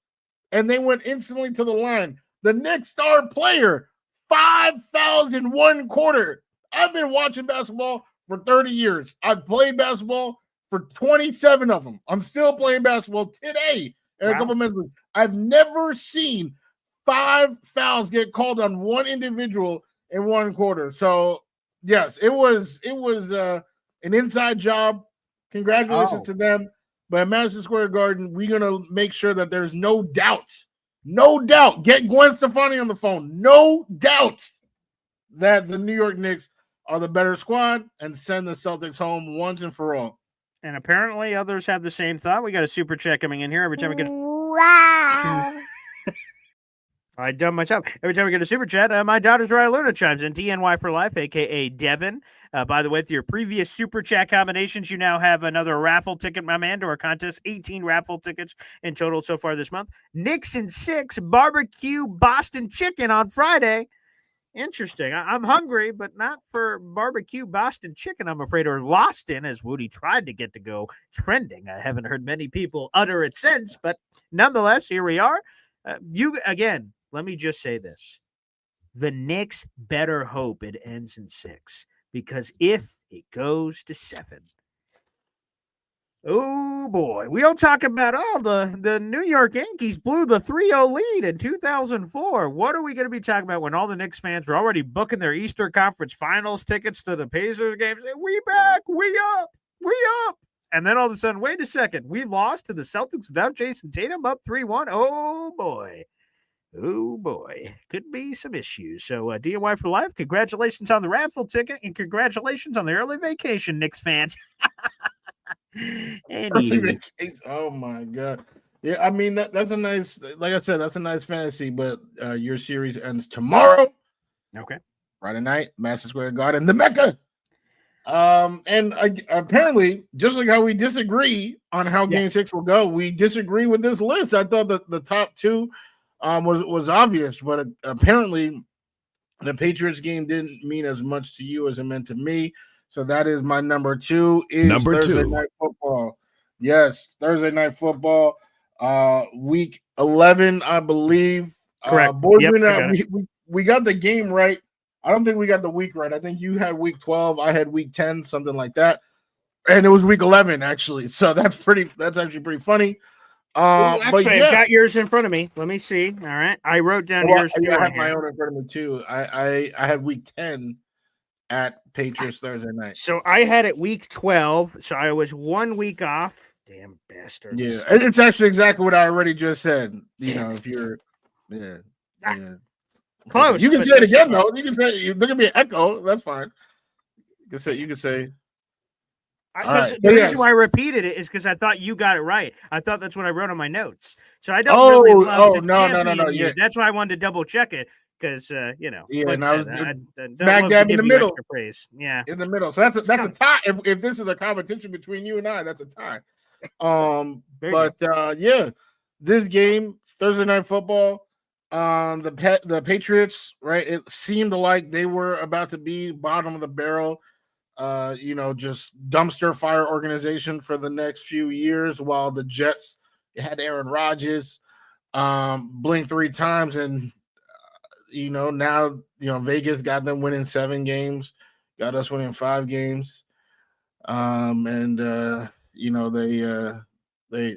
[SPEAKER 1] And they went instantly to the line. The next star player, 5 fouls in 1 quarter. I've been watching basketball for 30 years. I've played basketball for 27 of them. I'm still playing basketball today in a couple minutes. I've never seen 5 fouls get called on one individual in 1 quarter. So, yes, it was an inside job. Congratulations to them. But at Madison Square Garden, we're going to make sure that there's no doubt, get Gwen Stefani on the phone, no doubt that the New York Knicks are the better squad and send the Celtics home once and for all.
[SPEAKER 2] And apparently others have the same thought. We got a super chat coming in here every time we get.
[SPEAKER 5] Wow.
[SPEAKER 2] I done my job. Every time we get a super chat, my daughter's Ryan Luna chimes in. TNY for life, a.k.a. Devin. By the way, with your previous super chat combinations, you now have another raffle ticket, my man, to our contest. 18 raffle tickets in total so far this month. Knicks and 6 barbecue Boston chicken on Friday. Interesting. I'm hungry, but not for barbecue Boston chicken, I'm afraid, or lost in, as Wudi tried to get to go trending. I haven't heard many people utter it since, but nonetheless, here we are. Again, let me just say this. The Knicks better hope it ends in 6, because if it goes to 7, oh boy, we don't talk about the New York Yankees blew the 3-0 lead in 2004. What are we going to be talking about when all the Knicks fans were already booking their Eastern Conference Finals tickets to the Pacers games? We back, we up. And then all of a sudden, wait a second, we lost to the Celtics without Jason Tatum, up 3-1. Oh boy, could be some issues. So DIY for life, congratulations on the raffle ticket, and congratulations on the early vacation, Knicks fans.
[SPEAKER 1] Oh my god. Yeah, I mean that's a nice, like I said, that's a nice fantasy, but your series ends tomorrow.
[SPEAKER 2] Okay.
[SPEAKER 1] Friday night, Madison Square Garden, the Mecca. And apparently, just like how we disagree on how Game 6 will go, we disagree with this list. I thought that the top 2 was obvious, but apparently the Patriots game didn't mean as much to you as it meant to me. So that is my number 2. Thursday Night Football. Yes, Thursday Night Football. Week 11, I believe.
[SPEAKER 2] Correct.
[SPEAKER 1] We got the game right. I don't think we got the week right. I think you had week 12. I had week 10, something like that. And it was week 11, actually. So that's actually pretty funny.
[SPEAKER 2] I've got yours in front of me. Let me see. All right. I wrote down yours too.
[SPEAKER 1] I have my own in front of me too. I had week 10 at Patriots Thursday night.
[SPEAKER 2] So I had it week 12. So I was 1 week off. Damn bastards.
[SPEAKER 1] Yeah, it's actually exactly what I already just said. If you're
[SPEAKER 2] close.
[SPEAKER 1] You can say it again though. You can say there can be an echo. That's fine. You can say
[SPEAKER 2] the reason why I repeated it is because I thought you got it right. I thought that's what I wrote on my notes. So I don't really love
[SPEAKER 1] no.
[SPEAKER 2] Yeah. That's why I wanted to double check it because
[SPEAKER 1] Yeah,
[SPEAKER 2] like
[SPEAKER 1] and I was
[SPEAKER 2] back
[SPEAKER 1] dab in the middle.
[SPEAKER 2] Praise. Yeah,
[SPEAKER 1] in the middle. So that's a tie. If this is a competition between you and I, that's a tie. This game, Thursday Night Football. The Patriots, right? It seemed like they were about to be bottom of the barrel. Just dumpster fire organization for the next few years, while the Jets had Aaron Rodgers, blink 3 times, and now Vegas got them winning 7 games, got us winning 5 games, and they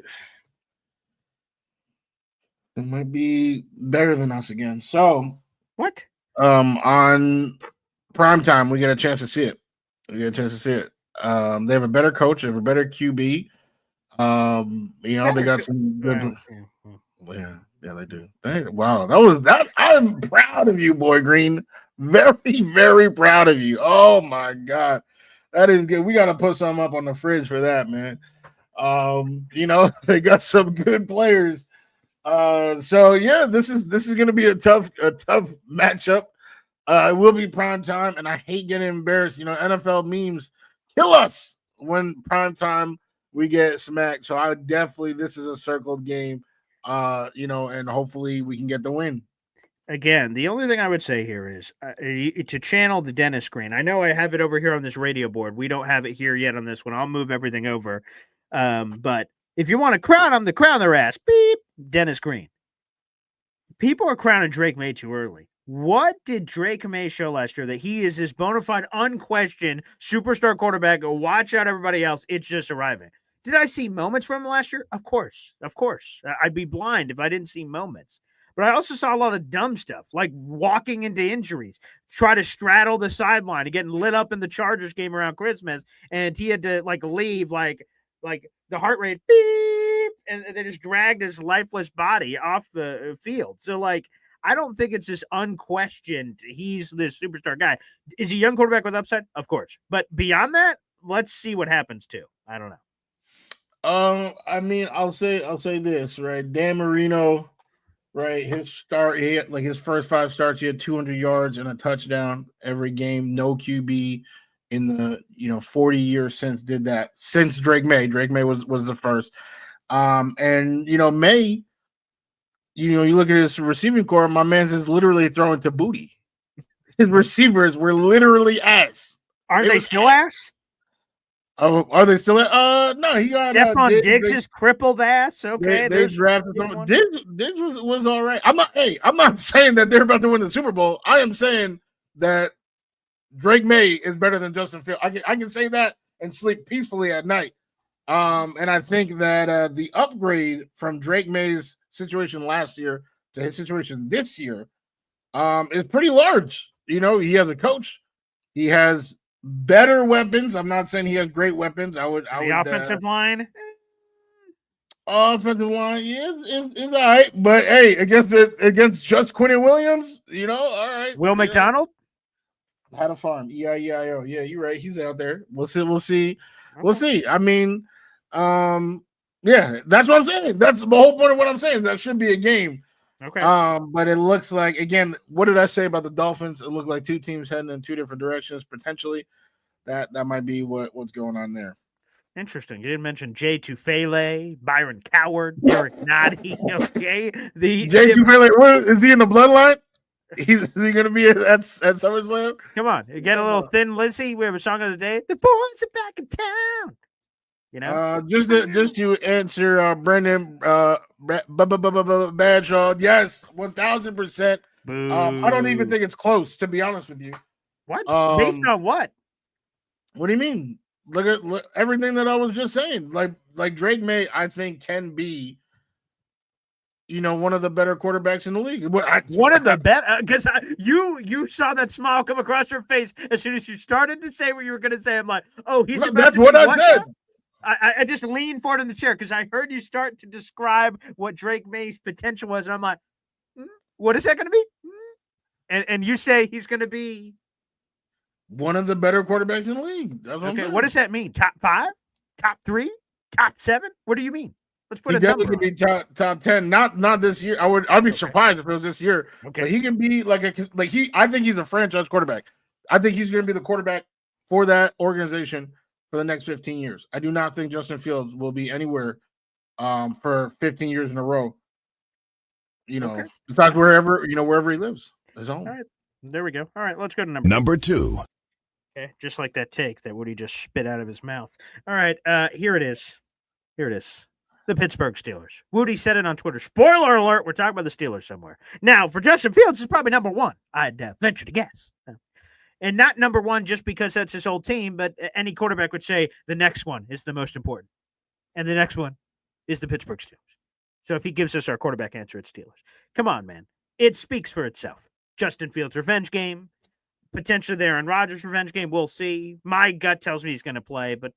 [SPEAKER 1] might be better than us again. So
[SPEAKER 2] What?
[SPEAKER 1] on prime time, we get a chance to see it. They have a better coach, they have a better QB. They got some good. Yeah, they do. Wow, that. I'm proud of you, Boy Green. Very, very proud of you. Oh my God, that is good. We got to put some up on the fridge for that, man. They got some good players. So yeah, this is going to be a tough matchup. It will be prime time, and I hate getting embarrassed. NFL memes kill us when prime time we get smacked. So this is a circled game. And hopefully we can get the win.
[SPEAKER 2] Again, the only thing I would say here is to channel the Dennis screen. I know I have it over here on this radio board. We don't have it here yet on this one. I'll move everything over. But if you want to crown them, crown their ass. Beep, Dennis Green. People are crowning Drake May too early. What did Drake May show last year that he is this bona fide, unquestioned superstar quarterback? Go watch out, everybody else. It's just arriving. Did I see moments from him last year? Of course. I'd be blind if I didn't see moments. But I also saw a lot of dumb stuff, like walking into injuries, try to straddle the sideline and getting lit up in the Chargers game around Christmas, and he had to leave like the heart rate beep, and they just dragged his lifeless body off the field. So I don't think it's just unquestioned he's this superstar guy. Is he a young quarterback with upside? Of course. But beyond that, let's see what happens too. I don't know.
[SPEAKER 1] I'll say this, right? Dan Marino, right? His first 5 starts, he had 200 yards and a touchdown every game. No QB in the 40 years since did that. Since Drake May. Drake May was the first. And May, you look at his receiving core, my man's is literally throwing to booty. His receivers were literally ass.
[SPEAKER 2] Are they still ass?
[SPEAKER 1] Oh, are they still at? No, he got
[SPEAKER 2] Stephon Diggs' crippled ass. Okay,
[SPEAKER 1] they drafted someone. Diggs was all right. I'm not saying that they're about to win the Super Bowl. I am saying that Drake May is better than Justin Fields. I can say that and sleep peacefully at night. And I think that the upgrade from Drake May's situation last year to his situation this year is pretty large. He has a coach. He has better weapons. I'm not saying he has great weapons. The
[SPEAKER 2] offensive line.
[SPEAKER 1] Offensive line is all right, but hey, against just Quinnen Williams, all right.
[SPEAKER 2] Will McDonald
[SPEAKER 1] had a farm. EIEIO. Yeah, you're right. He's out there. We'll see. We'll see. Yeah, that's what I'm saying. That's the whole point of what I'm saying. That should be a game.
[SPEAKER 2] Okay.
[SPEAKER 1] But it looks like, again, what did I say about the Dolphins? It looked like 2 teams heading in 2 different directions potentially. That might be what's going on there.
[SPEAKER 2] Interesting. You didn't mention Jay Tufele, Byron Coward, Derek Noddy. Okay,
[SPEAKER 1] Jay Tufele. Is he in the bloodline? Is he going to be at SummerSlam?
[SPEAKER 2] Come on, you get a little Thin Lizzy. We have a song of the day. The boys are back in town.
[SPEAKER 1] Just to answer Brendan Badshaw, yes, 1,000%. I don't even think it's close, to be honest with you.
[SPEAKER 2] What? Based on what?
[SPEAKER 1] What do you mean? Look at everything that I was just saying. Like Drake May, I think can be, one of the better quarterbacks in the league.
[SPEAKER 2] One of the better, because you saw that smile come across your face as soon as you started to say what you were going to say. I'm like, oh, he's about
[SPEAKER 1] that's
[SPEAKER 2] to
[SPEAKER 1] what I said.
[SPEAKER 2] I just leaned forward in the chair because I heard you start to describe what Drake May's potential was, and I'm like, what is that going to be? And you say he's going to be
[SPEAKER 1] one of the better quarterbacks in the league. That's
[SPEAKER 2] okay. What does that mean? Top 5? Top 3? Top 7? What do you mean? Let's put
[SPEAKER 1] he
[SPEAKER 2] a number.
[SPEAKER 1] He definitely could be top 10. Not this year. I'd be surprised if it was this year.
[SPEAKER 2] Okay.
[SPEAKER 1] But he can be I think he's a franchise quarterback. I think he's going to be the quarterback for that organization for the next 15 years. I do not think Justin Fields will be anywhere for 15 years in a row.
[SPEAKER 2] Okay.
[SPEAKER 1] besides wherever he lives, his home.
[SPEAKER 2] All right. There we go. All right, let's go to
[SPEAKER 4] Number 2.
[SPEAKER 2] Okay, just like that take that Woody just spit out of his mouth. All right, here it is. Here it is. The Pittsburgh Steelers. Woody said it on Twitter. Spoiler alert, we're talking about the Steelers somewhere. Now, for Justin Fields, it's probably number 1, I'd venture to guess. And not number 1 just because that's his old team, but any quarterback would say the next one is the most important. And the next one is the Pittsburgh Steelers. So if he gives us our quarterback answer, it's Steelers. Come on, man. It speaks for itself. Justin Fields' revenge game. Potentially the Aaron Rodgers revenge game. We'll see. My gut tells me he's going to play, but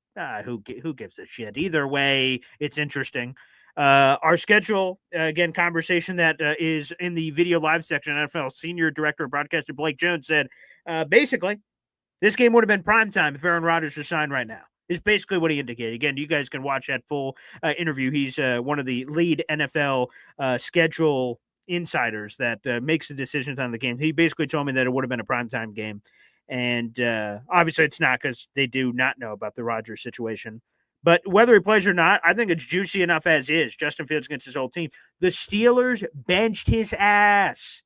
[SPEAKER 2] who gives a shit? Either way, it's interesting. Our schedule, again, conversation that is in the video live section. NFL Senior Director of Broadcaster Blake Jones said, basically, this game would have been primetime if Aaron Rodgers was signed right now. Is basically what he indicated. Again, you guys can watch that full interview. He's one of the lead NFL schedule insiders that makes the decisions on the game. He basically told me that it would have been a primetime game. And obviously it's not because they do not know about the Rodgers situation. But whether he plays or not, I think it's juicy enough as is. Justin Fields against his old team. The Steelers benched his ass.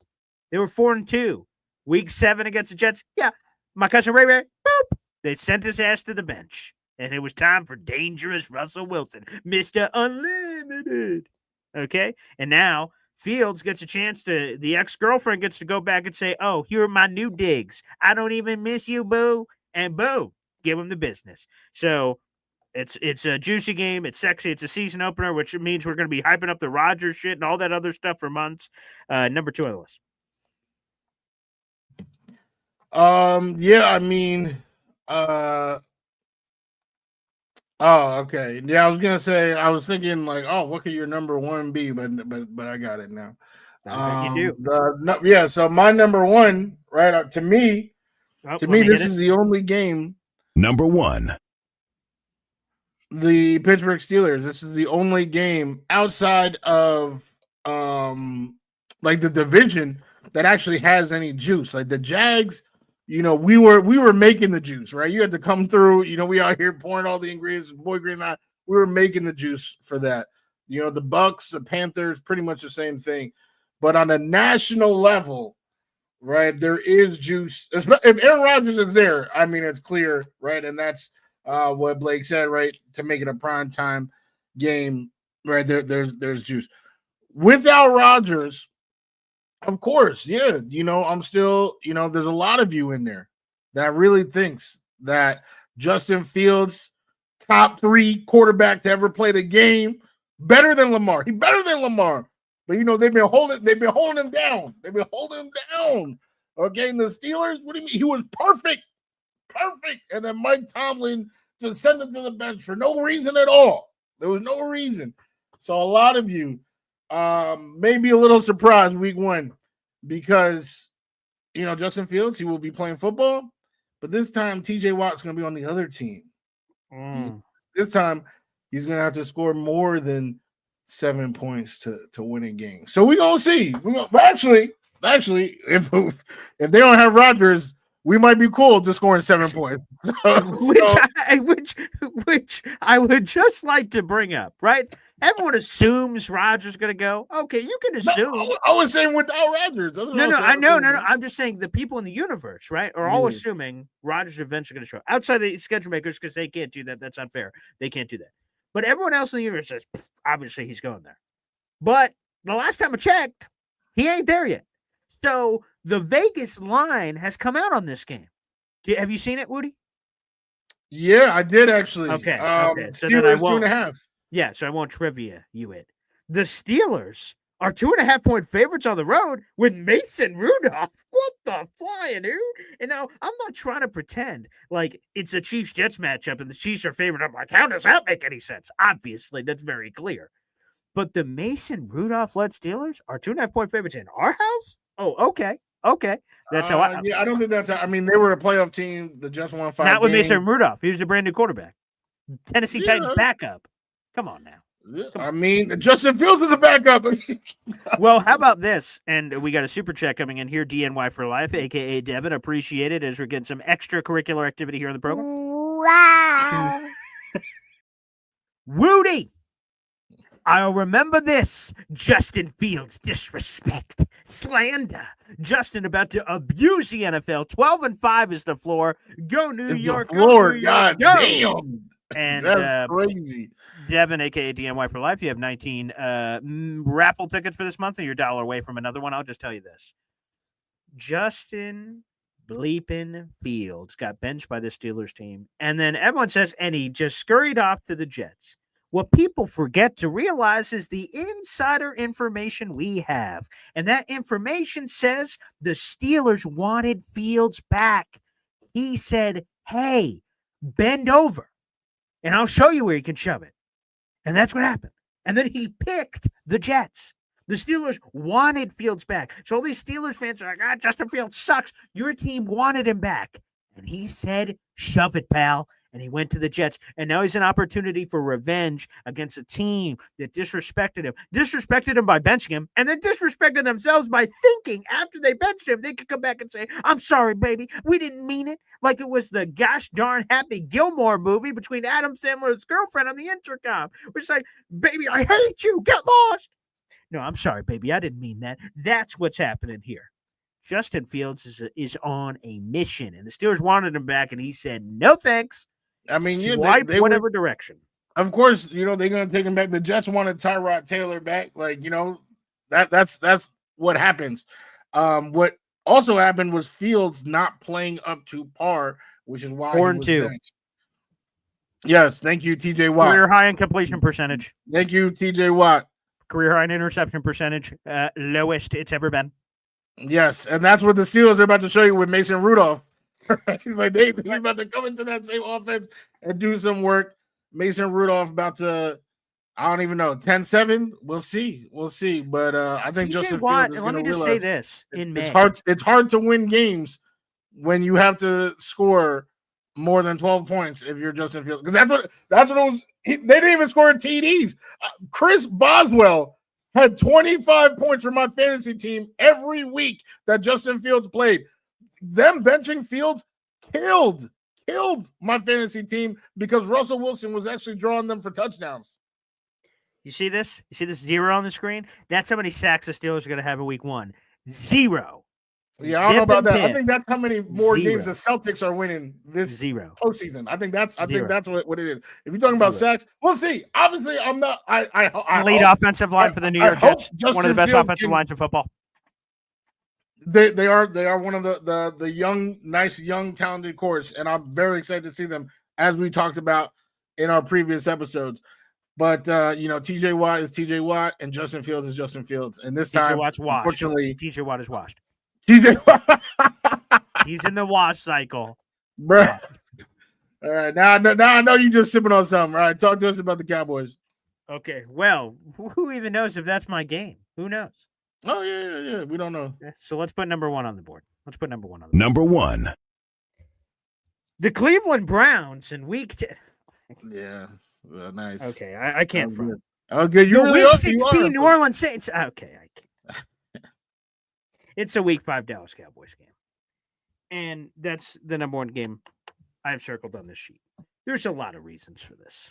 [SPEAKER 2] They were 4-2. Week 7 against the Jets. Yeah, my cousin Ray, boop. They sent his ass to the bench. And it was time for dangerous Russell Wilson, Mr. Unlimited. Okay? And now Fields gets a chance the ex-girlfriend gets to go back and say, oh, here are my new digs. I don't even miss you, boo. And boom, give him the business. So it's a juicy game. It's sexy. It's a season opener, which means we're going to be hyping up the Rodgers shit and all that other stuff for months. Number 2 on the list.
[SPEAKER 1] Yeah, I mean, oh, okay. Yeah, I was gonna say. I was thinking like, oh, what could your number 1 be? But I got it now.
[SPEAKER 2] You do.
[SPEAKER 1] Yeah. So my number 1, right? To me, this is the only game.
[SPEAKER 4] Number 1.
[SPEAKER 1] The Pittsburgh Steelers. This is the only game outside of like the division that actually has any juice. Like the Jags. We were making the juice, right? You had to come through. We out here pouring all the ingredients. Boy Green and I, we were making the juice for that. The Bucks, the Panthers, pretty much the same thing. But on a national level, right, there is juice. If Aaron Rodgers is there, I mean, it's clear, right? And that's what Blake said, right? To make it a primetime game, right? There's juice. Without Rodgers, of course, yeah. I'm still, there's a lot of you in there that really thinks that Justin Fields, top 3 quarterback to ever play the game, better than Lamar. He's better than Lamar. But they've been holding him down. Okay, and the Steelers, what do you mean? He was perfect. And then Mike Tomlin just sent him to the bench for no reason at all. There was no reason. So a lot of you maybe a little surprised week 1 because Justin Fields, he will be playing football, but this time TJ Watt's going to be on the other team. This time he's going to have to score more than 7 points to win a game. So we're going to see. But actually, if they don't have Rodgers, we might be cool just scoring 7 points.
[SPEAKER 2] Which I would just like to bring up, right? Everyone assumes Rodgers going to go. Okay, you can assume.
[SPEAKER 1] No, I was saying without Rodgers.
[SPEAKER 2] No. I'm just saying the people in the universe, right, are all assuming Rodgers is eventually going to show up. Outside the schedule makers, because they can't do that. That's unfair. They can't do that. But everyone else in the universe says, obviously he's going there. But the last time I checked, he ain't there yet. So the Vegas line has come out on this game. Have you seen it, Woody?
[SPEAKER 1] Yeah, I did actually.
[SPEAKER 2] Okay. So
[SPEAKER 1] Steelers
[SPEAKER 2] then I won't,
[SPEAKER 1] 2.5.
[SPEAKER 2] Yeah, so I won't trivia you it. The Steelers are 2.5-point favorites on the road with Mason Rudolph. What the flying, dude? And now I'm not trying to pretend like it's a Chiefs-Jets matchup and the Chiefs are favored. I'm like, how does that make any sense? Obviously, that's very clear. But the Mason Rudolph-led Steelers are 2.5-point favorites in our house? Oh, okay. That's how I.
[SPEAKER 1] Yeah, I don't think that's. I mean, they were a playoff team. The Jets won 5
[SPEAKER 2] Not with
[SPEAKER 1] games.
[SPEAKER 2] Mason Rudolph. He was the brand new quarterback. Tennessee Titans backup. Come on now.
[SPEAKER 1] I mean, Justin Fields is the backup.
[SPEAKER 2] Well, how about this? And we got a super chat coming in here. DNY for life, aka Devin. Appreciate it as we're getting some extracurricular activity here in the program.
[SPEAKER 5] Wow.
[SPEAKER 2] Wudi. I'll remember this. Justin Fields disrespect, slander. Justin about to abuse the NFL. 12-5 is the floor. Go New
[SPEAKER 1] It's
[SPEAKER 2] York.
[SPEAKER 1] the floor.
[SPEAKER 2] Go New York,
[SPEAKER 1] God
[SPEAKER 2] go.
[SPEAKER 1] damn.
[SPEAKER 2] And
[SPEAKER 1] That's crazy.
[SPEAKER 2] Devin, aka DMY for life, you have 19 raffle tickets for this month, and you're $1 away from another one. I'll just tell you this: Justin bleeping Fields got benched by the Steelers team, and then everyone says, and he just scurried off to the Jets. What people forget to realize is the insider information we have, and that information says the Steelers wanted Fields back. He said, "Hey, bend over, and I'll show you where you can shove it." And that's what happened. And then he picked the Jets. The Steelers wanted Fields back. So all these Steelers fans are like, Justin Fields sucks. Your team wanted him back. And he said, shove it, pal. And he went to the Jets. And now he's an opportunity for revenge against a team that disrespected him by benching him, and then disrespected themselves by thinking after they benched him, they could come back and say, I'm sorry, baby. We didn't mean it. Like it was the gosh darn Happy Gilmore movie between Adam Sandler's girlfriend on the intercom, which is like, baby, I hate you. Get lost. No, I'm sorry, baby. I didn't mean that. That's what's happening here. Justin Fields is on a mission, and the Steelers wanted him back, and he said, no thanks.
[SPEAKER 1] I mean,
[SPEAKER 2] Swipe whatever direction.
[SPEAKER 1] Of course, they're going to take him back. The Jets wanted Tyrod Taylor back. Like, that's what happens. What also happened was Fields not playing up to par, which is why
[SPEAKER 2] 4-2.
[SPEAKER 1] Yes, thank you, TJ Watt.
[SPEAKER 2] Career high in completion percentage.
[SPEAKER 1] Thank you, TJ Watt.
[SPEAKER 2] Career high in interception percentage, lowest it's ever been.
[SPEAKER 1] Yes, and that's what the Steelers are about to show you with Mason Rudolph. Like they're about to come into that same offense and do some work. Mason Rudolph about to, I don't even know, 10-7. We'll see. But I think Justin Fields is going to realize. Let me just say this: it's hard to win games when you have to score more than 12 points if you're Justin Fields. Because that's what it was. They didn't even score TDs. Chris Boswell had 25 points for my fantasy team every week that Justin Fields played. Them benching Fields killed my fantasy team because Russell Wilson was actually drawing them for touchdowns.
[SPEAKER 2] You see this? You see this 0 on the screen? That's how many sacks the Steelers are going to have in week 1. 0.
[SPEAKER 1] Yeah, I don't know about that. I think that's how many more games the Celtics are winning this postseason. I think that's what it is. If you're talking about sacks, we'll see. Obviously, I'm not. I
[SPEAKER 2] lead offensive line for the New York Jets. One of the best offensive lines in football.
[SPEAKER 1] They are one of the young, nice, young, talented course, and I'm very excited to see them, as we talked about in our previous episodes. But TJ Watt is TJ Watt, and Justin Fields is Justin Fields, and this time, unfortunately,
[SPEAKER 2] TJ Watt is washed.
[SPEAKER 1] TJ Watt,
[SPEAKER 2] he's in the wash cycle,
[SPEAKER 1] bro. Yeah. All right, now I know you just sipping on something. All right, talk to us about the Cowboys.
[SPEAKER 2] Okay, well, who even knows if that's my game? Who knows?
[SPEAKER 1] Oh, yeah. We don't know.
[SPEAKER 2] So let's put number 1 on the board.
[SPEAKER 4] Number 1.
[SPEAKER 2] The Cleveland Browns in week 10.
[SPEAKER 1] Yeah, nice.
[SPEAKER 2] Okay, I can't front.
[SPEAKER 1] Okay, you really
[SPEAKER 2] week 16 New Orleans Saints. Okay, I can't. It's a week 5 Dallas Cowboys game. And that's the number 1 game I've circled on this sheet. There's a lot of reasons for this.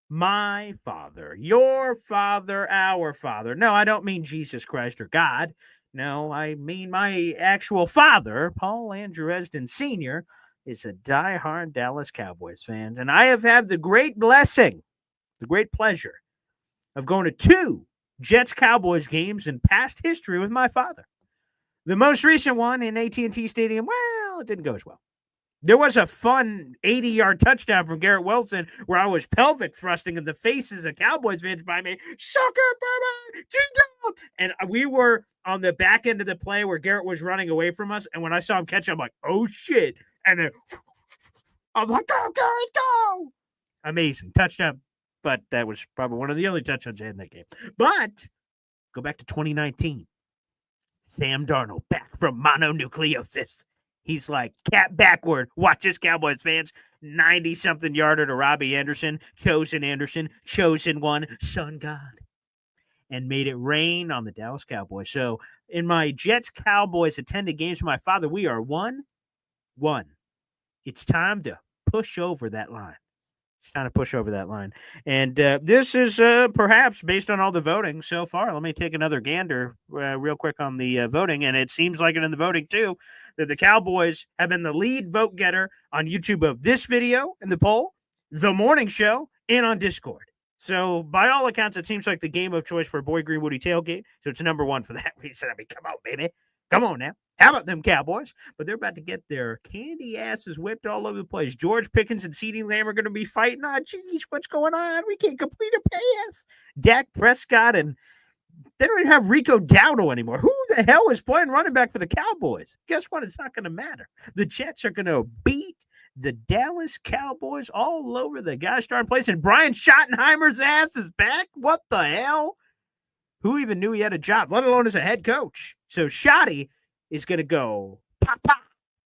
[SPEAKER 2] My father, your father, our father. No, I don't mean Jesus Christ or God. No, I mean my actual father, Paul Andrew Esden Sr., is a diehard Dallas Cowboys fan. And I have had the great blessing, the great pleasure of going to 2 Jets-Cowboys games in past history with my father. The most recent one in AT&T Stadium, well, it didn't go as well. There was a fun 80-yard touchdown from Garrett Wilson where I was pelvic thrusting in the faces of Cowboys fans by me. Suck it, baby! And we were on the back end of the play where Garrett was running away from us. And when I saw him catch, I'm like, oh, shit. And then I'm like, go, Garrett, go! Amazing. Touchdown. But that was probably one of the only touchdowns I had in that game. But go back to 2019. Sam Darnold back from mononucleosis. He's like, cat backward. Watch this, Cowboys fans. 90-something yarder to Robbie Anderson. Chosen one, son God. And made it rain on the Dallas Cowboys. So in my Jets-Cowboys attended games with my father, we are 1-1. It's time to push over that line. It's time to push over that line. And this is perhaps based on all the voting so far. Let me take another gander real quick on the voting. And it seems like it in the voting, too, that the Cowboys have been the lead vote getter on YouTube of this video in the poll, the morning show, and on Discord. So by all accounts, it seems like the game of choice for Boy Green Woody Tailgate. So it's number one for that reason. I mean, come on, baby. Come on now. How about them Cowboys? But they're about to get their candy asses whipped all over the place. George Pickens and CeeDee Lamb are going to be fighting. Oh, geez, what's going on? We can't complete a pass. Dak Prescott, and they don't even have Rico Dowdle anymore. Who the hell is playing running back for the Cowboys? Guess what? It's not going to matter. The Jets are going to beat the Dallas Cowboys all over the gosh darn place. And Brian Schottenheimer's ass is back. What the hell? Who even knew he had a job, let alone as a head coach? So Shotty is going to go pop, pop.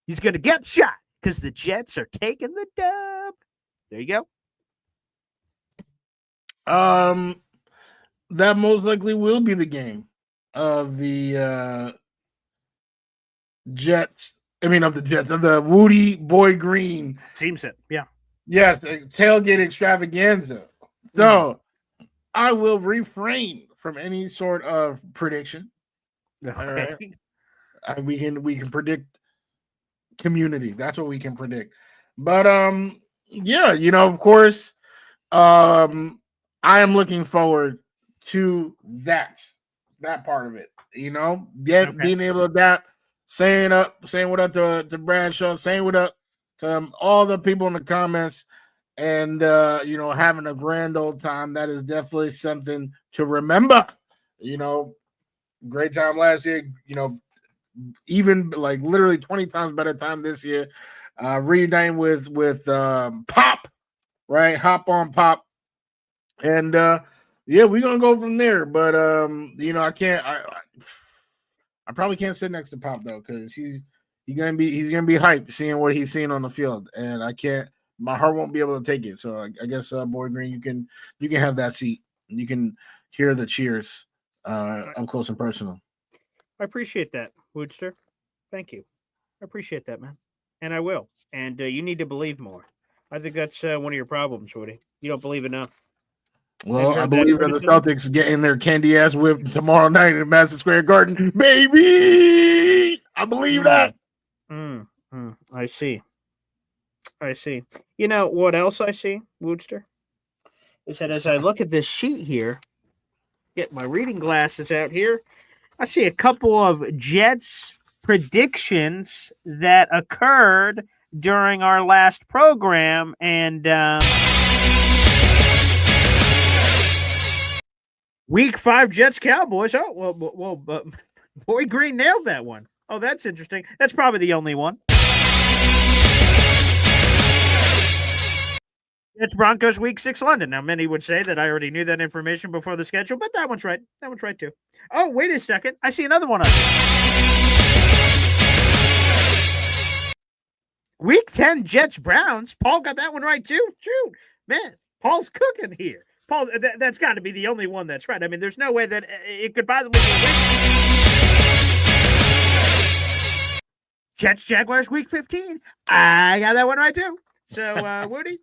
[SPEAKER 2] He's going to get shot because the Jets are taking the dub. There you
[SPEAKER 1] go. That most likely will be the game of the Jets. I mean, of the Jets, of the Wudi Boy Green.
[SPEAKER 2] Seems it, yeah.
[SPEAKER 1] Yes, tailgate extravaganza. So I will refrain from any sort of prediction.
[SPEAKER 2] Okay.
[SPEAKER 1] All right. We can predict community. That's what we can predict. But yeah, of course, I am looking forward to that part of it. Being able to adapt, saying what up to Bradshaw, saying what up to all the people in the comments, and having a grand old time. That is definitely something to remember. Great time last year. Even like literally 20 times better time this year. Reuniting with Pop, right? Hop on Pop, and yeah, we're gonna go from there. But I can't. I probably can't sit next to Pop though, because he's gonna be hyped seeing what he's seeing on the field, and I can't. My heart won't be able to take it. So I guess Boy Green, you can have that seat. You can hear the cheers up close and personal.
[SPEAKER 2] I appreciate that, Woodster. Thank you. I appreciate that, man. And I will. And you need to believe more. I think that's one of your problems, Woody. You don't believe enough.
[SPEAKER 1] Well, I believe that the Celtics getting their candy ass whipped tomorrow night in Madison Square Garden. Baby! I believe that.
[SPEAKER 2] I see. You know what else I see, Woodster? Is that as I look at this sheet here, get my reading glasses out here, I see a couple of Jets predictions that occurred during our last program, and Week 5 Jets Cowboys. Oh, well, Boy Green nailed that one. Oh, that's interesting. That's probably the only one. It's Broncos Week 6 London. Now, many would say that I already knew that information before the schedule, but that one's right. That one's right, too. Oh, wait a second. I see another one on here. Week 10 Jets Browns. Paul got that one right, too. Shoot. Man, Paul's cooking here. Paul, that's got to be the only one that's right. I mean, there's no way that it could possibly be Jets Jaguars Week 15. I got that one right, too. So, Woody.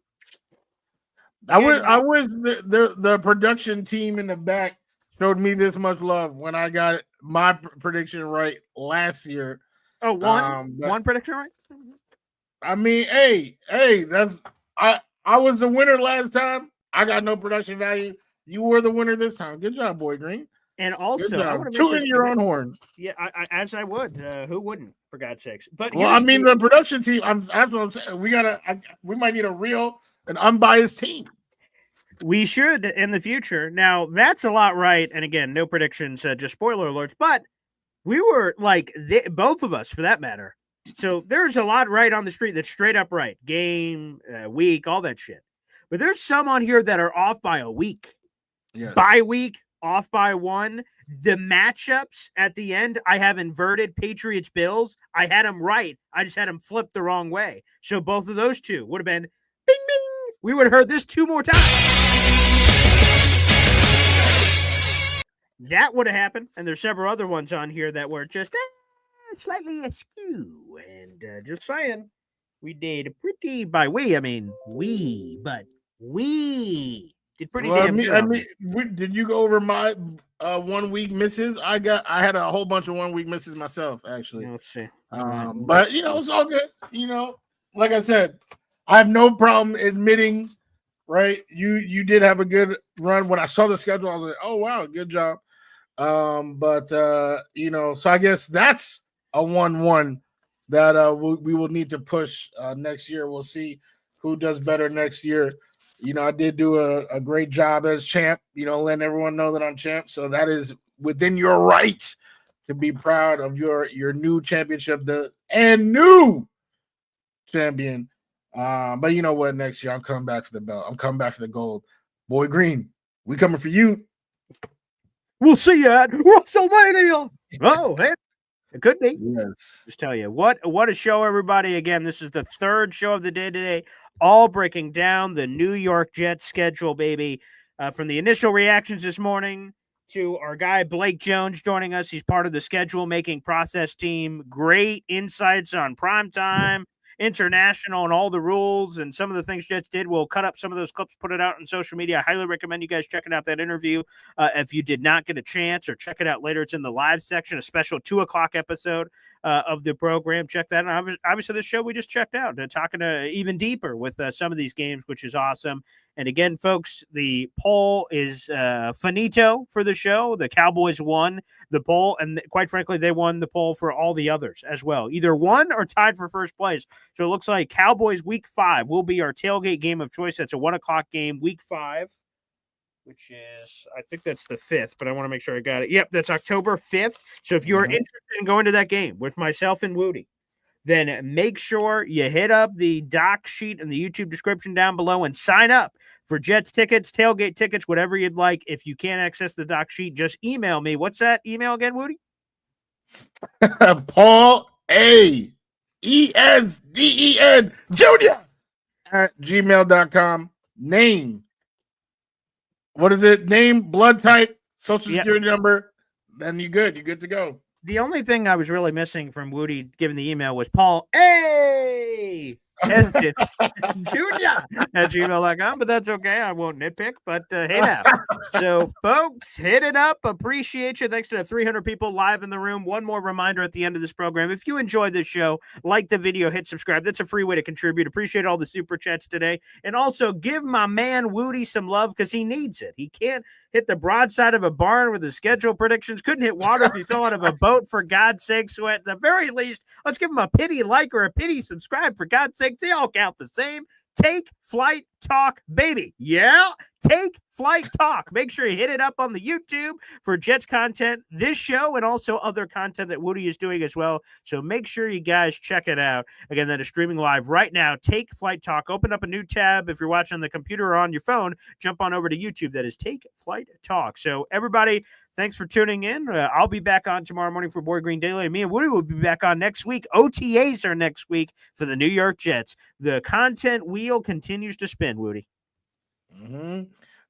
[SPEAKER 1] I wish the production team in the back showed me this much love when I got my prediction right last year.
[SPEAKER 2] Oh, one prediction right?
[SPEAKER 1] I mean, hey, that's I was the winner last time. I got no production value. You were the winner this time. Good job, Boy Green.
[SPEAKER 2] And also,
[SPEAKER 1] tooting your own horn.
[SPEAKER 2] Yeah, as I would. Who wouldn't, for God's sakes? But
[SPEAKER 1] the production team. That's what I'm saying. We might need a real and unbiased team.
[SPEAKER 2] We should in the future. Now, that's a lot right. And again, no predictions, just spoiler alerts. But we were like, both of us, for that matter. So there's a lot right on the street that's straight up right. Game, week, all that shit. But there's some on here that are off by a week.
[SPEAKER 1] Yes.
[SPEAKER 2] By week, off by one. The matchups at the end, I have inverted Patriots-Bills. I had them right. I just had them flipped the wrong way. So both of those two would have been bing, bing. We would have heard this 2 more times. That would have happened. And there's several other ones on here that were just slightly askew. And just saying, we did pretty, by we, I mean we, but We did pretty
[SPEAKER 1] Well,
[SPEAKER 2] damn good. on that.
[SPEAKER 1] did you go over my 1 week misses? I had a whole bunch of 1 week misses myself, actually.
[SPEAKER 2] Yeah, let's see.
[SPEAKER 1] But it's all good. Like I said, I have no problem admitting, right? You did have a good run. When I saw the schedule, I was like, oh wow, good job. So I guess that's a 1-1 that we will need to push next year. We'll see who does better next year. I did do a great job as champ, letting everyone know that I'm champ. So that is within your right to be proud of your new championship, and new champion. But you know what? Next year, I'm coming back for the belt. I'm coming back for the gold. Boy Green, we coming for you.
[SPEAKER 2] We'll see you at WrestleMania. Oh, hey, it could be.
[SPEAKER 1] Yes.
[SPEAKER 2] Just tell you what a show, everybody. Again, this is the third show of the day today, all breaking down the New York Jets schedule, baby. From the initial reactions this morning to our guy Blake Jones joining us. He's part of the schedule making process team. Great insights on primetime, international, and all the rules and some of the things Jets did. We'll cut up some of those clips, put it out on social media. I highly recommend you guys checking out that interview. If you did not get a chance, or check it out later, it's in the live section, a special 2:00 episode of the program. Check that out. Obviously, this show we just checked out, talking even deeper with some of these games, which is awesome. And again, folks, the poll is finito for the show. The Cowboys won the poll, and quite frankly, they won the poll for all the others as well. Either won or tied for first place. So it looks like Cowboys Week 5 will be our tailgate game of choice. That's a 1:00 game, Week 5. Which is, I think that's the 5th, but I want to make sure I got it. Yep, that's October 5th. So if you're interested in going to that game with myself and Wudi, then make sure you hit up the doc sheet in the YouTube description down below and sign up for Jets tickets, tailgate tickets, whatever you'd like. If you can't access the doc sheet, just email me. What's that email again, Wudi?
[SPEAKER 1] Paul A. ESDEN Jr. @gmail.com. Name. What is it? Name, blood type, social security number. Then you're good. You're good to go.
[SPEAKER 2] The only thing I was really missing from Wudi giving the email was Paul A. Jr. @gmail.com, but that's okay. I won't nitpick, but hey now. So, folks, hit it up. Appreciate you. Thanks to the 300 people live in the room. One more reminder at the end of this program. If you enjoyed this show, like the video, hit subscribe. That's a free way to contribute. Appreciate all the super chats today. And also give my man Wudi some love because he needs it. He can't hit the broadside of a barn with his schedule predictions. Couldn't hit water if he fell out of a boat, for God's sake. So at the very least, let's give him a pity like or a pity subscribe, for God's sake. They all count the same. Take Flight Talk, baby. Yeah, Take Flight Talk. Make sure you hit it up on the YouTube for Jets content, this show, and also other content that Wudi is doing as well. So make sure you guys check it out. Again, that is streaming live right now. Take Flight Talk. Open up a new tab. If you're watching on the computer or on your phone, jump on over to YouTube. That is Take Flight Talk. So everybody, thanks for tuning in. I'll be back on tomorrow morning for Boy Green Daily. And me and Wudi will be back on next week. OTAs are next week for the New York Jets. The content wheel continues to spin, Wudi.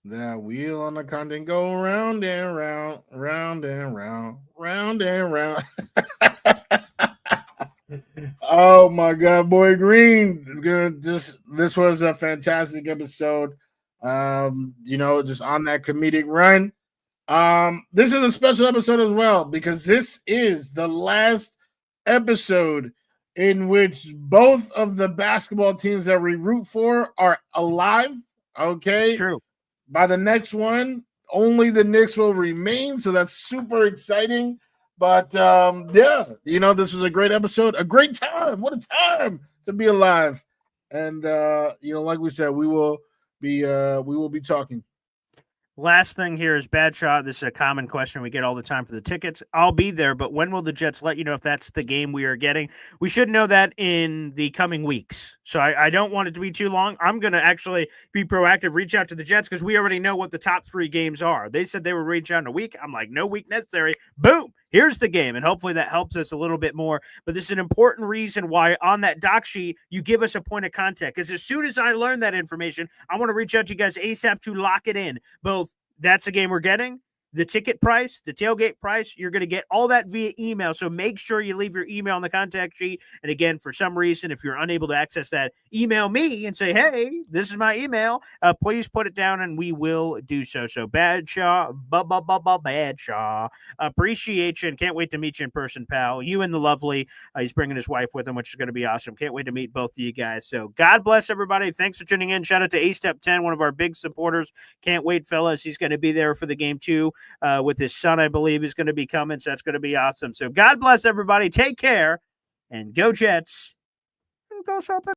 [SPEAKER 1] The wheel on the content go round and round, round and round, round and round. Oh my God, Boy Green! This was a fantastic episode. Just on that comedic run. This is a special episode as well because this is the last episode in which both of the basketball teams that we root for are alive. Okay,
[SPEAKER 2] it's true.
[SPEAKER 1] By the next one, only the Knicks will remain, so that's super exciting. But this was a great episode, a great time. What a time to be alive! And like we said, we will be talking.
[SPEAKER 2] Last thing here is Bad Shot. This is a common question we get all the time for the tickets. I'll be there, but when will the Jets let you know if that's the game we are getting? We should know that in the coming weeks. So I don't want it to be too long. I'm going to actually be proactive, reach out to the Jets because we already know what the top 3 games are. They said they would reach out in a week. I'm like, no week necessary. Boom. Here's the game, and hopefully that helps us a little bit more. But this is an important reason why on that doc sheet you give us a point of contact, because as soon as I learn that information, I want to reach out to you guys ASAP to lock it in. Both that's the game we're getting, the ticket price, the tailgate price, you're going to get all that via email. So make sure you leave your email on the contact sheet. And again, for some reason, if you're unable to access that, email me and say, hey, this is my email. Please put it down and we will do so. So Badshaw, Badshaw, appreciate you and can't wait to meet you in person, pal. You and the lovely, he's bringing his wife with him, which is going to be awesome. Can't wait to meet both of you guys. So God bless everybody. Thanks for tuning in. Shout out to A-Step 10, one of our big supporters. Can't wait, fellas. He's going to be there for the game too. With his son, I believe, is going to be coming. So that's going to be awesome. So God bless everybody. Take care and go Jets and go Celtics.